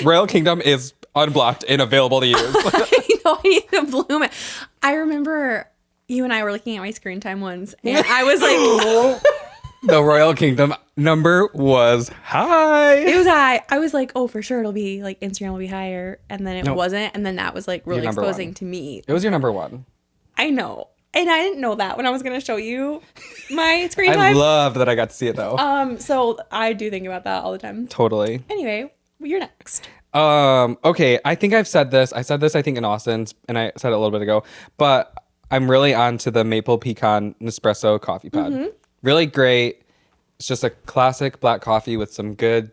Royal Kingdom is unblocked and available to use. I know I need to bloom it. I remember you and I were looking at my screen time once, and I was like, The Royal Kingdom number was high. it was high. I was like, oh, for sure it'll be like Instagram will be higher, and then it Nope. wasn't, and then that was like really Your number exposing one. to me. It was your number one. I know, and I didn't know that when I was gonna show you my screen I time. loved that I got to see it though. So I do think about that all the time. Totally. Anyway, you're next. Okay, I think I've said this. I said this, I think, in Austin's, and I said it a little bit ago, but I'm really on to the maple pecan Nespresso coffee pod. Mm-hmm. Really great. It's just a classic black coffee with some good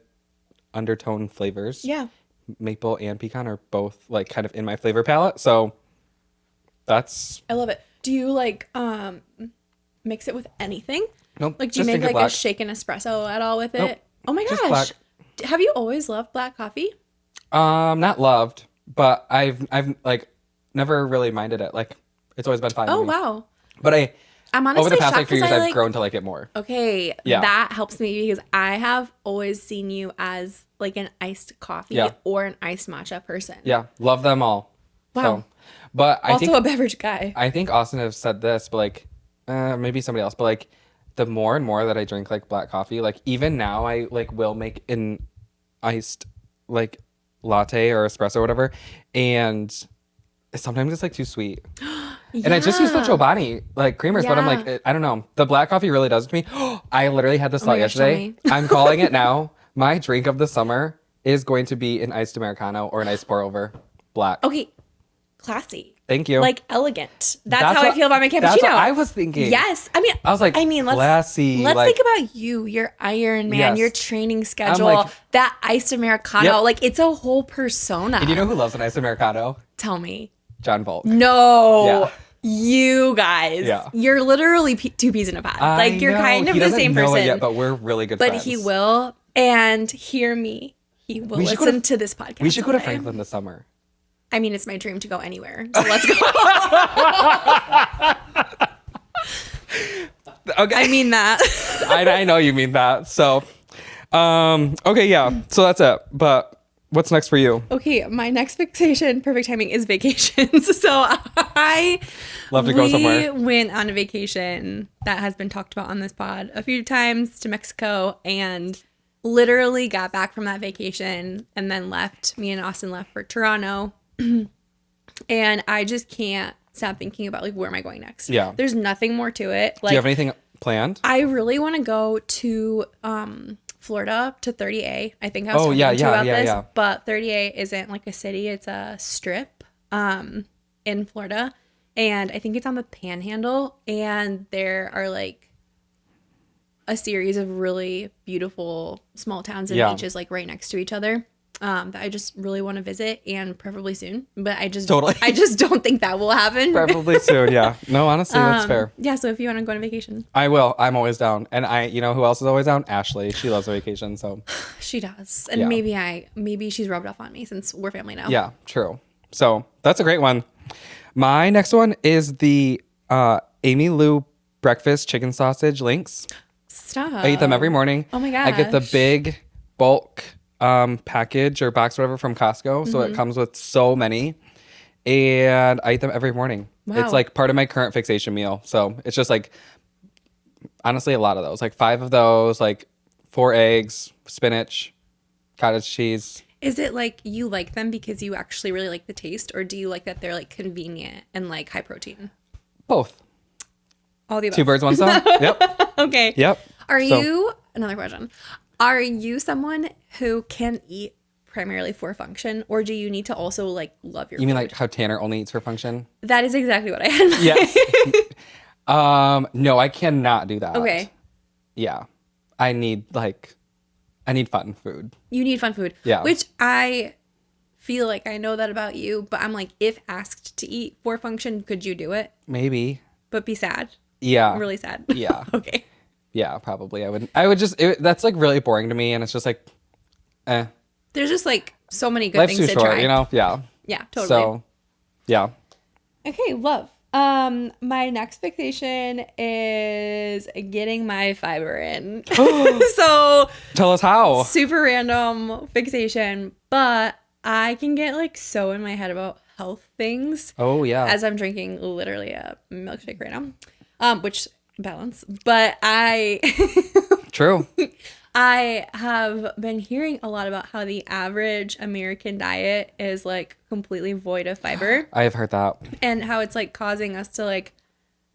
undertone flavors. Yeah. Maple and pecan are both like kind of in my flavor palette, so that's I love it. Do you like mix it with anything? nope. Like do you just make drink it like a black. shaken espresso at all with it? Nope. Oh my Just gosh. black. Have you always loved black coffee? Not loved, but I've like never really minded it. Like it's always been fine. Oh with me. wow. But I'm honestly over the past shocked like few 'cause years, I, I've grown to like it more. Okay, Yeah. that helps me because I have always seen you as like an iced coffee Yeah. or an iced matcha person. Yeah, love them all. Wow. So, but I Also think a beverage guy. I think Austin has said this, but like maybe somebody else, but like the more and more that I drink like black coffee, like even now I like will make an iced like latte or espresso or whatever, and sometimes it's like too sweet. And I just use the Yeah. Chobani like creamers, but I'm Yeah. like, I don't know. The black coffee really does it to me. I literally had this Oh my thought gosh, tell yesterday. me. I'm calling it now. My drink of the summer is going to be an iced Americano or an iced pour over black. Okay, classy. Thank you. Like elegant. That's how I what- feel about my cappuccino. That's what I was thinking. Yes. I mean, I was like, let's classy, Let's like- think about you, your Iron Man, Yes. your training schedule, like- that iced Americano. Yep. Like it's a whole persona. And you know who loves an iced Americano? Tell me. John Volk. No. Yeah. You guys. Yeah. You're literally two peas in a pod. I Like you're know. kind of He the doesn't same know person. it yet, but we're really good but friends. he will. And hear me. He will We should go listen to- to this podcast. We should go to someday. Franklin this summer. I mean, it's my dream to go anywhere. So let's go. Okay. I mean that. I know you mean that. So, okay, yeah. So that's it. But what's next for you? Okay, my next fixation, perfect timing, is vacations. So I Love to go somewhere. We went on a vacation that has been talked about on this pod a few times to Mexico and literally got back from that vacation and then left. Me and Austin left for Toronto. And I just can't stop thinking about like where am I going next? Yeah. There's nothing more to it. Like Do you have anything planned? I really want to go to Florida to 30A. I think I was Oh, talking yeah, to you yeah, about yeah, this, yeah. but 30A isn't like a city; it's a strip in Florida, and I think it's on the Panhandle. And there are like a series of really beautiful small towns and Yeah. beaches like right next to each other. That I just really want to visit and preferably soon, but I just Totally. I just don't think that will happen. Probably soon, yeah. No, honestly, that's fair. Yeah, so if you want to go on vacation, I will. I'm always down. And you know who else is always down? Ashley. She loves a vacation, so she does, and Yeah. maybe she's rubbed off on me since we're family now. yeah, true. So that's a great one. My next one is the Amy Lou breakfast chicken sausage links. Stop. I eat them every morning. Oh my I get the gosh. big bulk package or box, whatever, from Costco. So Mm-hmm. it comes with so many. And I eat them every morning. Wow. It's like part of my current fixation meal. So it's just like, honestly, a lot of those. Like 5 of those, like 4 eggs, spinach, cottage cheese. Is it like you like them because you actually really like the taste, or do you like that they're like convenient and like high protein? Both. All the above. 2 birds, 1 stone. Yep. Okay. Yep. Are So- you another question? Are you someone who can eat primarily for function, or do you need to also like love your You mean food? like how Tanner only eats for function? That is exactly what I had. in mind. Yes. No, I cannot do that. Okay. Yeah. I need fun food. You need fun food. Yeah. Which I feel like I know that about you, but I'm like, if asked to eat for function, could you do it? Maybe. But be sad. Yeah. Really sad. Yeah. Okay. Yeah, probably. I would just, that's like really boring to me. And it's just like, There's just like so many good life's things too to short, try. you know? Yeah. Yeah, totally. So, yeah. Okay, love. My next fixation is getting my fiber in. So Tell us how. super random fixation, but I can get like so in my head about health things Oh yeah. as I'm drinking literally a milkshake right now. Which balance. But I True. I have been hearing a lot about how the average American diet is like completely void of fiber I have heard that. and how it's like causing us to like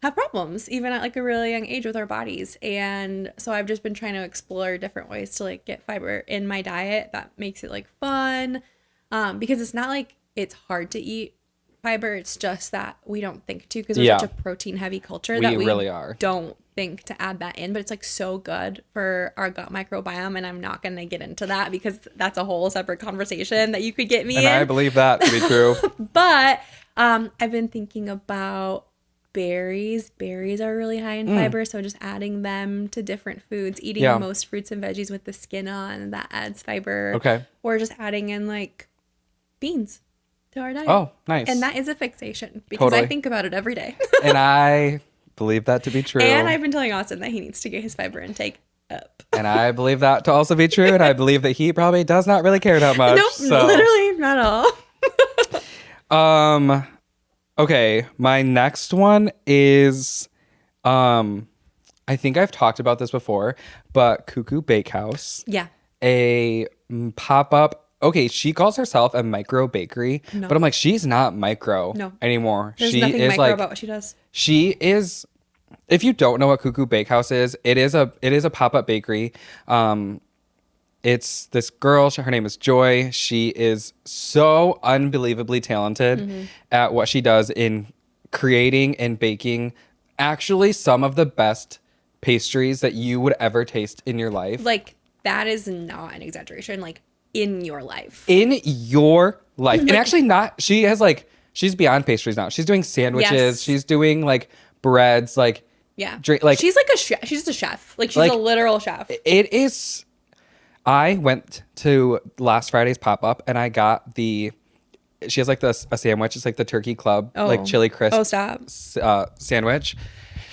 have problems even at like a really young age with our bodies. And so I've just been trying to explore different ways to like get fiber in my diet that makes it like fun. Because it's not like it's hard to eat fiber. It's just that we don't think to because we're Yeah. such a protein heavy culture We that we really are. don't think to add that in, but it's like so good for our gut microbiome. And I'm not going to get into that because that's a whole separate conversation that you could get me And in. I believe that to be true. But I've been thinking about berries. Berries are really high in fiber, so just adding them to different foods, eating Yeah. most fruits and veggies with the skin on, that adds fiber. Okay. Or just adding in like beans to our diet. Oh, nice. And that is a fixation because Totally. I think about it every day. And I believe that to be true. And I've been telling Austin that he needs to get his fiber intake up. And I believe that to also be true. And I believe that he probably does not really care that much. Nope, So. literally not at all. Okay, my next one is I think I've talked about this before, but Cuckoo Bakehouse, Yeah. a pop-up. Okay, she calls herself a micro bakery, No. but I'm like, she's not micro No. anymore. There's She nothing is micro like, about what she does. she is. If you don't know what Cuckoo Bakehouse is, it is a pop-up bakery. It's this girl, her name is Joy. She is so unbelievably talented at what she does in creating and baking actually some of the best pastries that you would ever taste in your life. Like, that is not an exaggeration. Like, in your life. In your life. And actually not, she's beyond pastries now. She's doing sandwiches. Yes. She's doing like breads, like Yeah. drink, like she's like a chef. She's just a chef. Like, she's Like, a literal chef. it is. I went to last Friday's pop-up and I got she has like a sandwich. It's like the Turkey Club, like chili crisp Oh, stop. sandwich.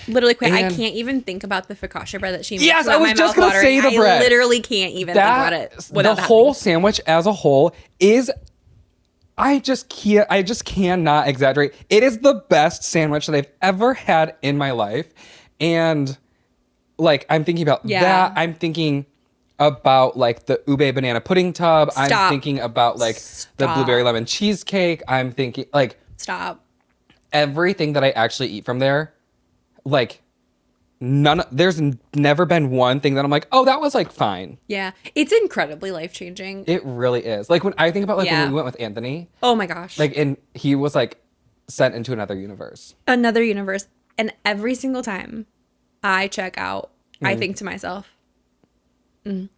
Literally quick. I And- can't even think about the focaccia bread that she makes. Yes, I without was my just mouth gonna say watering. the bread. I literally can't even think about it The without whole happening. sandwich as a whole is, I just cannot exaggerate. It is the best sandwich that I've ever had in my life. And like, I'm thinking about Yeah. that. I'm thinking about like the ube banana pudding tub. I'm Stop. thinking about like the Stop. blueberry lemon cheesecake. I'm thinking like Stop. everything that I actually eat from there, like there's never been one thing that I'm like, oh, that was like fine. Yeah. It's incredibly life-changing. It really is. Like when I think about like Yeah. when we went with Anthony, Oh my gosh. like and he was like sent into another universe. Another universe. And every single time I check out, I think to myself,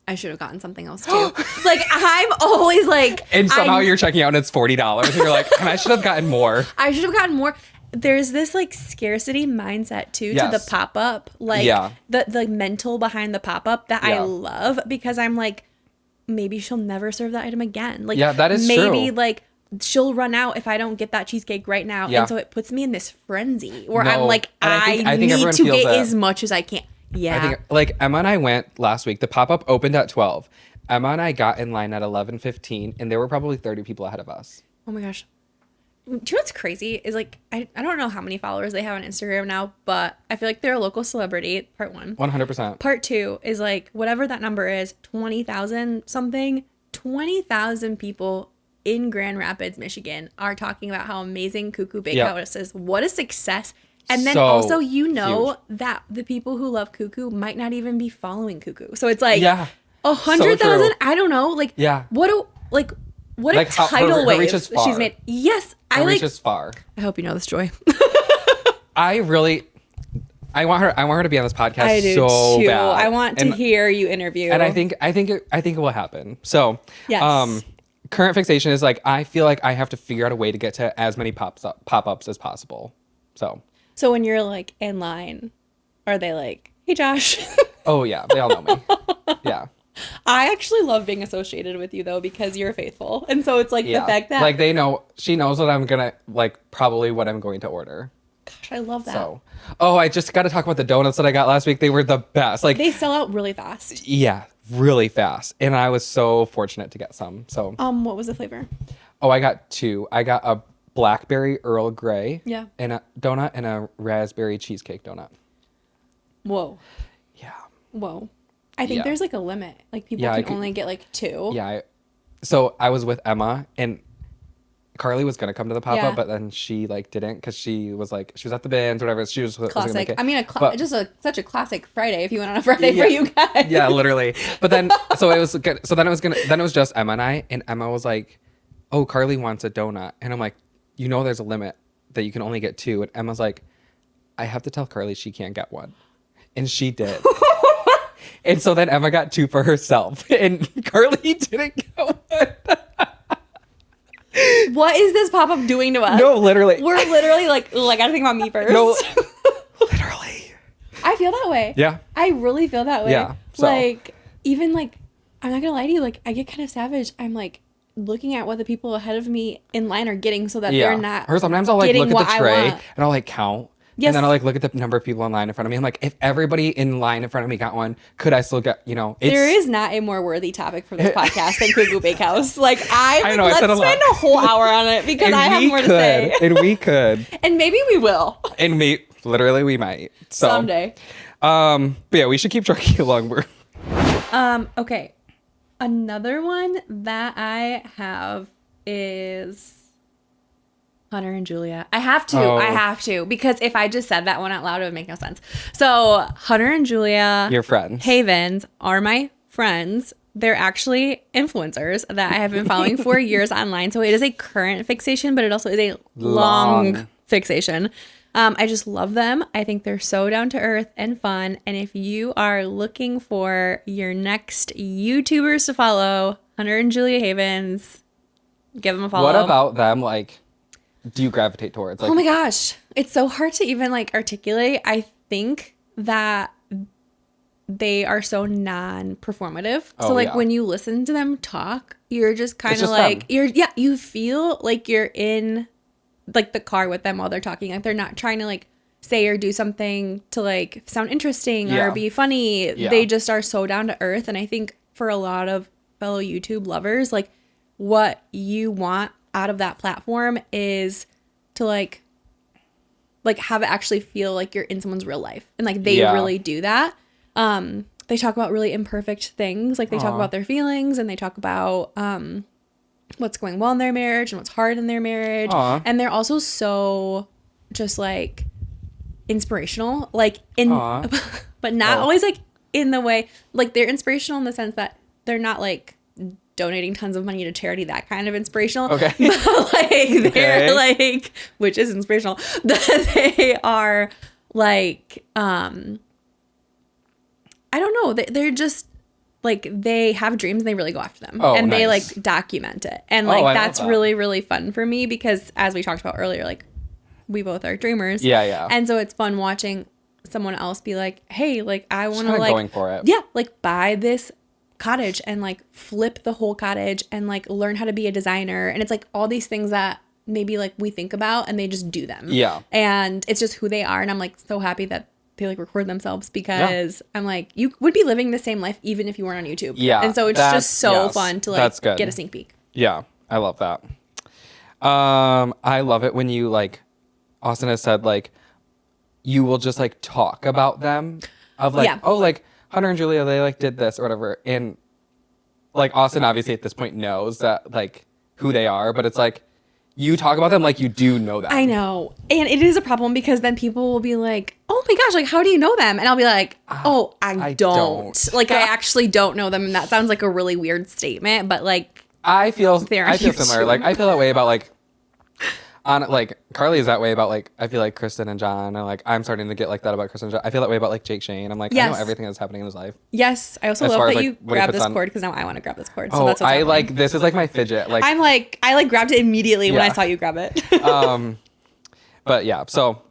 I should have gotten something else too. Like, I'm always like, And somehow I'm- you're checking out and it's $40 and you're like, and I should have gotten more. I should have gotten more. There's this like scarcity mindset too to the Yes. pop-up, like Yeah. the mental behind the pop-up that I Yeah. love because I'm like, maybe she'll never serve that item again. Like, Yeah, that is maybe true. like she'll run out if I don't get that cheesecake right now, Yeah. and so it puts me in this frenzy where No, I'm like, and I think need everyone to feels get that. as much as I can. Yeah, I think like Emma and I went last week. The pop-up opened at 12. Emma and I got in line at 11:15 and there were probably 30 people ahead of us. Oh my gosh. Do you know what's crazy is like I don't know how many followers they have on Instagram now, but I feel like they're a local celebrity, part one. 100%. Part two is like whatever that number is, 20,000 something, 20,000 people in Grand Rapids, Michigan are talking about how amazing Cuckoo Bakehouse is. What a success. And then So also, you know huge. that the people who love Cuckoo might not even be following Cuckoo. So it's like Yeah. 100,000, true. I don't know. Like, Yeah. what a Like, how- tidal her wave reach is she's far. made. Yes, It I like. reaches far. I hope you know this, Joy. I want her to be on this podcast I do so too. bad. I want to And- hear you interview. And I think it will happen. So, Yes. current fixation is like I feel like I have to figure out a way to get to as many pop-ups as possible. So, So when you're like in line, are they like, "Hey, Josh"? oh yeah, they all know me. Yeah. I actually love being associated with you though because you're faithful, and so it's like Yeah. the fact that like she knows what I'm gonna like, probably what I'm going to order. gosh, I love that. So, I just got to talk about the donuts that I got last week. They were the best. Like, They sell out really fast. yeah, really fast. And I was so fortunate to get some. So, What was the flavor? I got 2. I got a blackberry Earl Grey and a donut and a raspberry cheesecake donut. Whoa. Yeah. Whoa. I think there's like a limit. Like people can only get like 2. Yeah. So I was with Emma and Carly was gonna come to the pop-up, but then she like didn't because she was at the bins, whatever. She was classic. I mean, such a classic Friday if you went on a Friday for you guys. Yeah, literally. But then so it was good. So then it was just Emma and I, and Emma was like, "Oh, Carly wants a donut," and I'm like, there's a limit that you can only get 2, and Emma's like, "I have to tell Carly she can't get one," and she did. And so then Emma got 2 for herself, and Carly didn't get one. What is this pop-up doing to us? No, literally. We're literally like, I gotta think about me first. No, literally. I feel that way. Yeah. I really feel that way. Yeah. So. Like, even like, I'm not gonna lie to you, like, I get kind of savage. I'm like looking at what the people ahead of me in line are getting so that they're not. Or sometimes I'll like look at the tray and I'll like count. Yes. And then I'll like look at the number of people in line in front of me. I'm like, if everybody in line in front of me got one, could I still get, there is not a more worthy topic for this podcast than Cuckoo Bakehouse. Like, I know, let's spend a whole hour on it because I have more to say. And we could. And maybe we will. And literally we might. So, someday. But yeah, we should keep trucking along. Okay. Another one that I have is Hunter and Julia. I have to, because if I just said that one out loud, it would make no sense. So Hunter and Julia, your friends, Havens, are my friends. They're actually influencers that I have been following for years online. So it is a current fixation, but it also is a long fixation. I just love them. I think they're so down to earth and fun. And if you are looking for your next YouTubers to follow, Hunter and Julia Havens, give them a follow. What about them? Like, do you gravitate towards? Like, oh my gosh. It's so hard to even like articulate. I think that they are so non-performative. So like when you listen to them talk, you're just kind of like, you feel like you're in like the car with them while they're talking. Like they're not trying to like say or do something to like sound interesting or be funny. Yeah. They just are so down to earth. And I think for a lot of fellow YouTube lovers, like what you want out of that platform is to like have it actually feel like you're in someone's real life. And like they really do that. They talk about really imperfect things. Like they talk about their feelings and they talk about what's going well in their marriage and what's hard in their marriage. And they're also so just like inspirational, like in but not always like in the way, like they're inspirational in the sense that they're not like donating tons of money to charity, that kind of inspirational. Okay. But like they're like, which is inspirational, that they are like I don't know, they're just like they have dreams and they really go after them. And they like document it. And like that's really, really fun for me because as we talked about earlier, like we both are dreamers. Yeah. And so it's fun watching someone else be like, hey, like I want to like going for it. Yeah, like buy this cottage and like flip the whole cottage and like learn how to be a designer. And it's like all these things that maybe like we think about and they just do them. Yeah. And it's just who they are. And I'm like so happy that they like record themselves because I'm like, you would be living the same life even if you weren't on YouTube. Yeah. And so it's just so fun to like get a sneak peek. Yeah. I love that. I love it when you like, Austin has said like, you will just like talk about them of like, oh, like Hunter and Julia, they like did this or whatever. And like Austin obviously at this point knows that like who they are, but it's like, you talk about them like you do know them. I know. And it is a problem because then people will be like, oh my gosh, like, how do you know them? And I'll be like, oh, I don't. Like, I actually don't know them. And that sounds like a really weird statement, but like, I feel similar. Like, I feel that way about like, Carly is that way about like, I feel like Kristen and John, and like, I'm starting to get like that about Kristen and John. I feel that way about like Jake Shane. I'm like, I know everything that's happening in his life. Yes. I also love that you grab this cord because now I want to grab this cord. So that's what's happening. like, this is like my fidget. Like, I grabbed it immediately when I saw you grab it. But yeah, so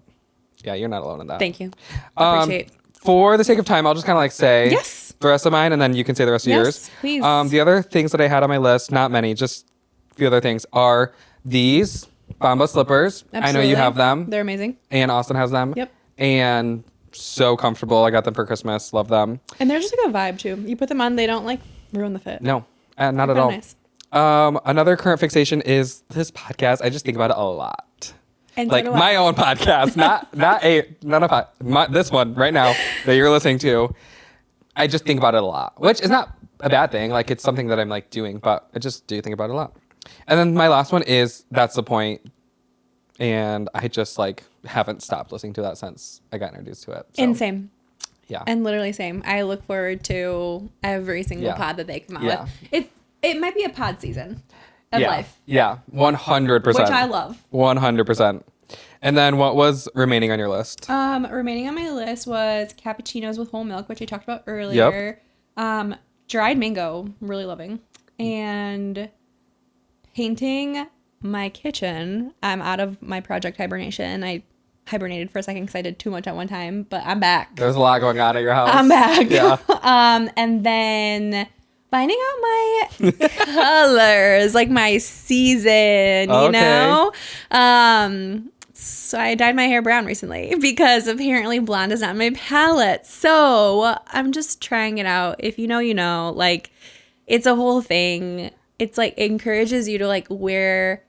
yeah, you're not alone in that. Thank you. Appreciate. For the sake of time, I'll just kind of like say the rest of mine and then you can say the rest of yours. Please. The other things that I had on my list, not many, just a few other things, are these. Bomba slippers. I know you Absolutely. have them. They're amazing. And Austin has them. Yep. And so comfortable. I got them for Christmas. Love them. And they're just like a vibe too. You put them on, they don't like ruin the fit. No, not at They're all. nice. Another current fixation is this podcast. I just think about it a lot. And Like so do I. my own podcast, this one right now that you're listening to. I just think about it a lot, which is not a bad thing. Like it's something that I'm like doing, but I just do think about it a lot. And then my last one is That's the Point. And I just like haven't stopped listening to that since I got introduced to it. So, And same. yeah. And literally same. I look forward to every single Yeah. pod that they come out Yeah. with. It might be a pod season of Yeah. life, Yeah. 100%. which I love. 100%. And then what was remaining on your list? Remaining on my list was cappuccinos with whole milk, which I talked about earlier. Dried mango, really loving. And painting my kitchen. I'm out of my project hibernation. I hibernated for a second because I did too much at one time, but I'm back. There's a lot going on at your house. I'm back. Yeah. And then finding out my colors, like my season, you Okay. know? So I dyed my hair brown recently because apparently blonde is not my palette. So I'm just trying it out. If you know, you know. Like, it's a whole thing. It's like it encourages you to like wear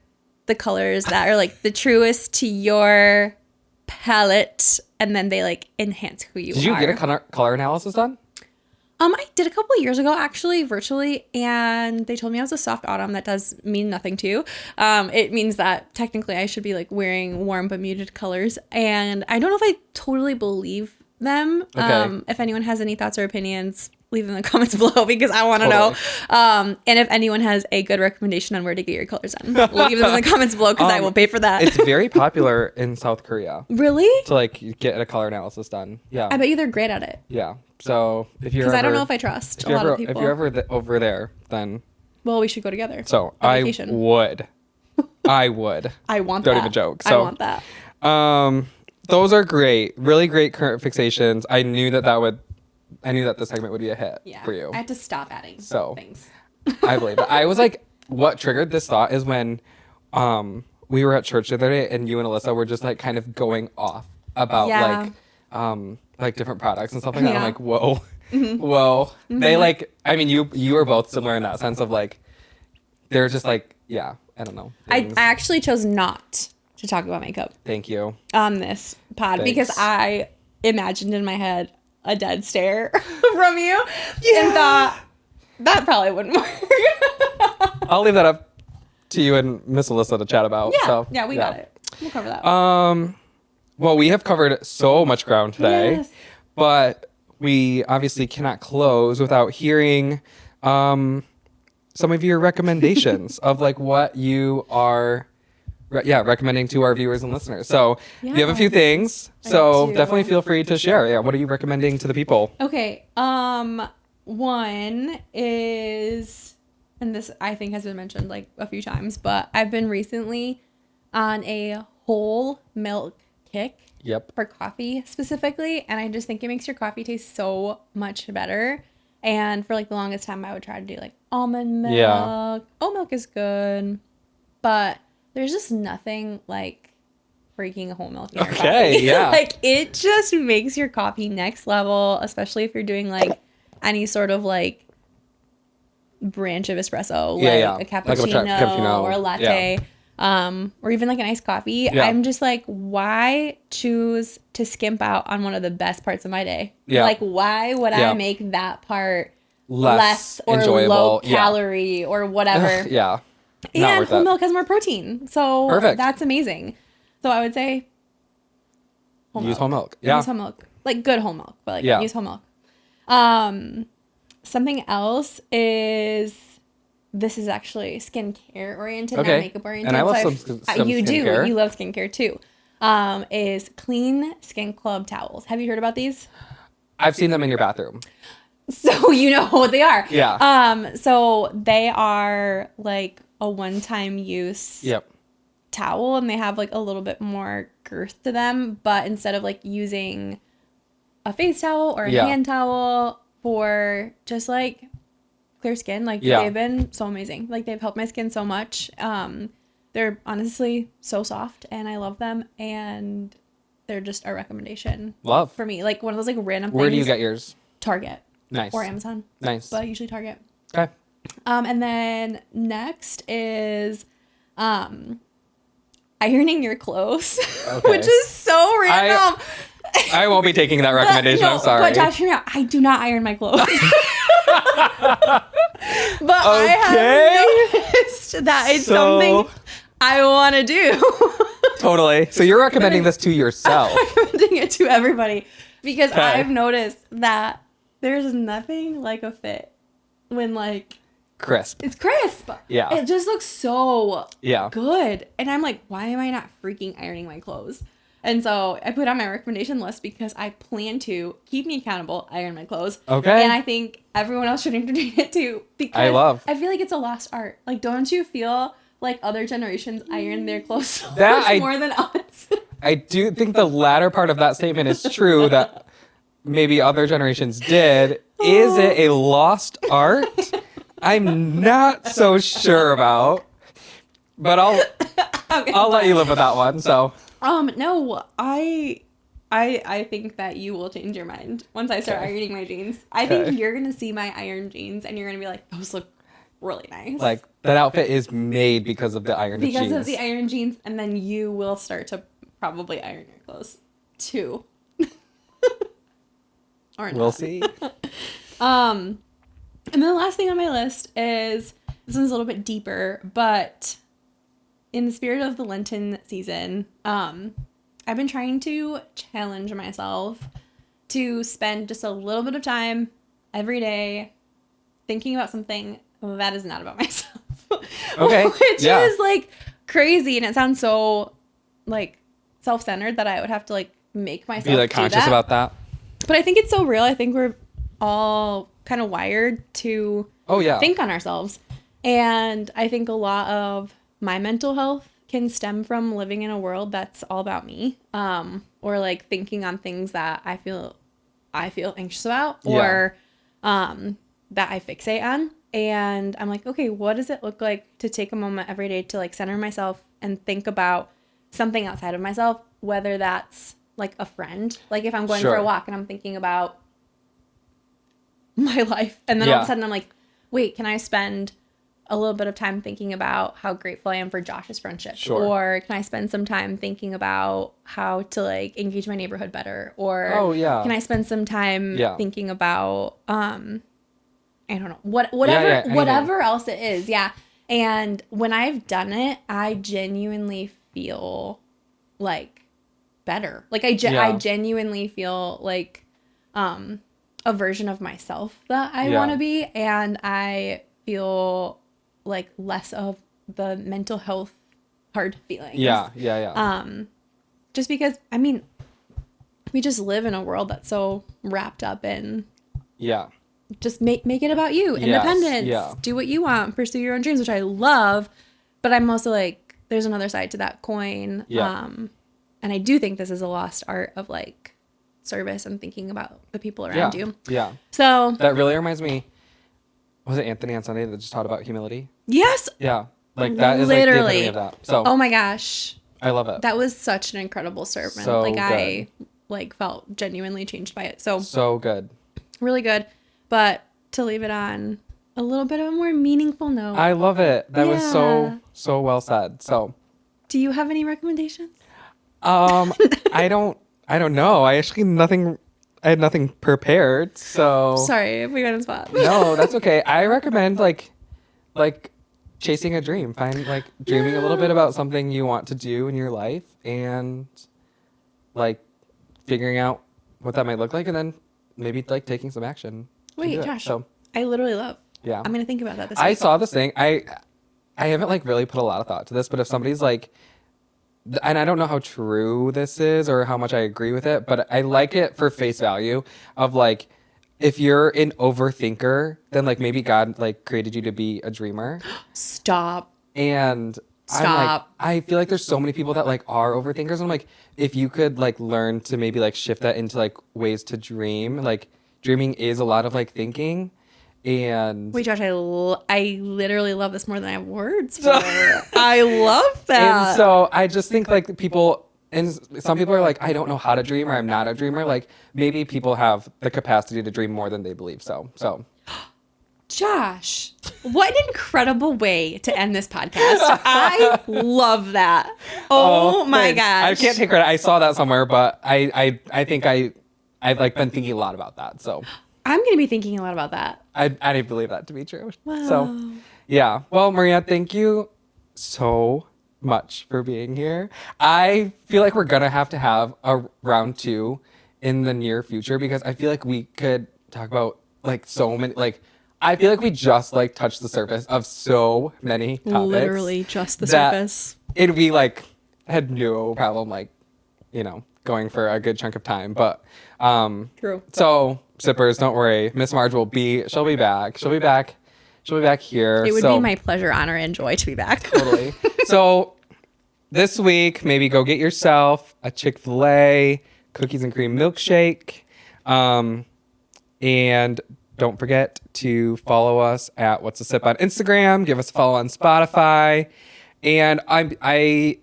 the colors that are like the truest to your palette, and then they like enhance who you are. Did you get a color analysis done? I did a couple of years ago, actually, virtually, and they told me I was a soft autumn. That does mean nothing to you. It means that technically I should be like wearing warm but muted colors, and I don't know if I totally believe them. Okay. If anyone has any thoughts or opinions, leave them in the comments below because I want to Totally. know. And if anyone has a good recommendation on where to get your colors done, leave them in the comments below because I will pay for that. It's very popular in South Korea Really? to like get a color analysis done. Yeah. I bet you they're great at it Yeah. So if you're because I don't ever- know if I trust if a you're lot ever, of people. if you're ever over there, then Well, we should go together. so On I vacation. would. I would. I want Don't that. even joke. I So, want that. Those are great. Really great current fixations. I knew that this segment would be a hit Yeah. for you. I had to stop adding So. things. I believe it. I was like, what triggered this thought is when we were at church the other day and you and Alyssa were just like kind of going off about Yeah. like different products and stuff like that. I'm Yeah. like, whoa. Whoa. They like I mean you are both similar in that sense of like they're just like, yeah, I don't know. I things. actually chose not to talk about makeup Thank you. on this pod because Thanks. I imagined in my head a dead stare from you and thought that probably wouldn't work. I'll leave that up to you and Miss Alyssa to chat about. Yeah. So, Yeah, we got it. We'll cover that. Well, we have covered so much ground today, Yes. but we obviously cannot close without hearing some of your recommendations of like what you are recommending to our viewers and listeners. So you have a few things, so do. definitely feel free to share. Yeah, what are you recommending to the people? Okay. One is, and this I think has been mentioned like a few times, but I've been recently on a whole milk kick Yep. for coffee specifically, and I just think it makes your coffee taste so much better. And for like the longest time, I would try to do like almond milk. Yeah. Oat milk is good, but there's just nothing like freaking whole milk in your Okay, coffee. yeah. Like it just makes your coffee next level, especially if you're doing like any sort of like branch of espresso, like Yeah, yeah. a Like cappuccino, or a yeah. latte, or even like an iced coffee. Yeah. I'm just like, why choose to skimp out on one of the best parts of my day? Yeah. Like, why would Yeah. I make that part Less or enjoyable. low Yeah. calorie or whatever? Yeah. Not And worth whole it. milk has more protein, so Perfect. that's amazing. So I would say Use whole milk. Yeah. Use whole milk. Like good whole milk, but like Yeah. use whole milk. Something else is this is actually skincare oriented, Okay. not makeup oriented. And I love So some you skincare. do. You love skincare too. Is Clean Skin Club towels. Have you heard about these? I've seen them in your bathroom. So you know what they are. Yeah. So they are like a one-time use Yep. towel, and they have like a little bit more girth to them, but instead of like using a face towel or a Yeah. hand towel for just like clear skin, like Yeah. they've been so amazing. Like they've helped my skin so much. they're honestly so soft and I love them, and they're just a recommendation Love. for me. Like one of those like random Where things. do you get yours? Target. Nice. Or Amazon. Nice. But usually Target. Okay. And then next is ironing your clothes, Okay. which is so random. I won't be taking that recommendation. I'm sorry. But Josh, hear me out. I do not iron my clothes. But Okay. I have noticed that it's something I want to do. Totally. So you're recommending this to yourself. I'm recommending it to everybody because Okay. I've noticed that there's nothing like a fit when like Crisp. it's crisp. Yeah. It just looks so Yeah. good. And I'm like, why am I not freaking ironing my clothes? And so I put on my recommendation list because I plan to keep me accountable, iron my clothes. Okay. And I think everyone else should entertain it too. Because I feel like it's a lost art. Like, don't you feel like other generations iron their clothes so much more than us? I do think the latter part of that statement is true, that maybe other generations did. Is it a lost art? I'm not so sure about. But I'll let you live with that one. So No, I think that you will change your mind once I start ironing my jeans. I think you're gonna see my iron jeans and you're gonna be like, those look really nice. like that outfit is made because of the iron jeans. Because of the iron jeans, and then you will start to probably iron your clothes too. Or not. We'll see. And then the last thing on my list is, this one's a little bit deeper, but in the spirit of the Lenten season, I've been trying to challenge myself to spend just a little bit of time every day thinking about something that is not about myself. Okay. Which is like crazy, and it sounds so like self-centered that I would have to like make myself Be like conscious about that. But I think it's so real. I think we're all kind of wired to think on ourselves. And I think a lot of my mental health can stem from living in a world that's all about me, or like thinking on things that I feel anxious about, or that I fixate on. And I'm like, okay, what does it look like to take a moment every day to like center myself and think about something outside of myself, whether that's like a friend, like if I'm going for a walk and I'm thinking about my life, and then all of a sudden I'm like, wait, can I spend a little bit of time thinking about how grateful I am for Josh's friendship? Or can I spend some time thinking about how to like engage my neighborhood better? Or can I spend some time thinking about I don't know, whatever else it is. Yeah. And when I've done it, I genuinely feel like better. Like I genuinely feel like a version of myself that I want to be, and I feel like less of the mental health hard feelings. Just because, I mean, we just live in a world that's so wrapped up in just make it about you. Independence. Do what you want. Pursue your own dreams, which I love. But I'm also like, there's another side to that coin. And I do think this is a lost art of like service and thinking about the people around you. Yeah. So that really reminds me. Was it Anthony on Sunday that just taught about humility? Yes. Yeah. Like that is literally like the epitome of that. So oh my gosh. I love it. That was such an incredible sermon. So like good. I like felt genuinely changed by it. So good. Really good. But to leave it on a little bit of a more meaningful note. I love it. That was so well said. So do you have any recommendations? I don't know. I had nothing prepared. So sorry if we got on spot. No, that's okay. I recommend like chasing a dream. Find like dreaming a little bit about something you want to do in your life, and like figuring out what that might look like, and then maybe like taking some action. Wait, Josh. So I literally love. Yeah. I'm gonna think about that this week. I saw this thing. I haven't like really put a lot of thought to this, but if somebody's like, and I don't know how true this is or how much I agree with it, but I like it for face value of like, if you're an overthinker, then like maybe God like created you to be a dreamer. Stop. And I feel like there's so many people that like are overthinkers. And I'm like, if you could like learn to maybe like shift that into like ways to dream, like dreaming is a lot of like thinking. And Wait, Josh, I literally love this more than I have words for. I love that. and so I just think like people, and some people are like, I don't know how to dream, or I'm not a dreamer. Like maybe people have the capacity to dream more than they believe. So Josh, what an incredible way to end this podcast. I love that. Oh my thanks. gosh. I can't take credit. I saw that somewhere, but I think I've like been thinking a lot about that. So I'm going to be thinking a lot about that. I didn't believe that to be true. Wow. So yeah. Well, Maria, thank you so much for being here. I feel like we're gonna have to have a round 2 in the near future because I feel like we could talk about like so many like I feel like we just like touched the surface of so many topics. Literally just the that surface. It'd be like had no problem like, going for a good chunk of time. But True. so sippers, don't worry. Miss Marge she'll be back. She'll be back here. It would be my pleasure, honor, and joy to be back. Totally. So this week, maybe go get yourself a Chick-fil-A cookies and cream milkshake. And don't forget to follow us at What's a Sip on Instagram. Give us a follow on Spotify. And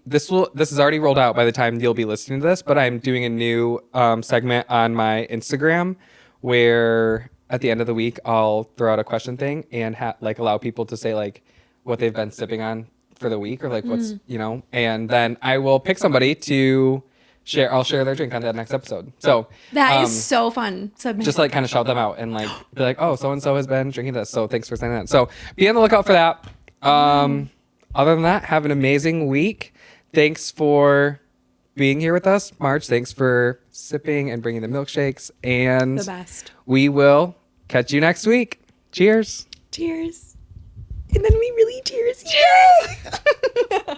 this is already rolled out by the time you'll be listening to this, but I'm doing a new segment on my Instagram where at the end of the week I'll throw out a question thing and like allow people to say like what they've been sipping on for the week or like what's and then I will pick somebody to share. I'll share their drink on that next episode. So That is so fun. just like kind of shout them out and like be like, oh, so and so has been drinking this, so thanks for saying that. So be on the lookout for that. Other than that, have an amazing week. Thanks for being here with us, Marge. Thanks for sipping and bringing the milkshakes. And The best. we will catch you next week. Cheers. Cheers. And then we really cheers. Yay!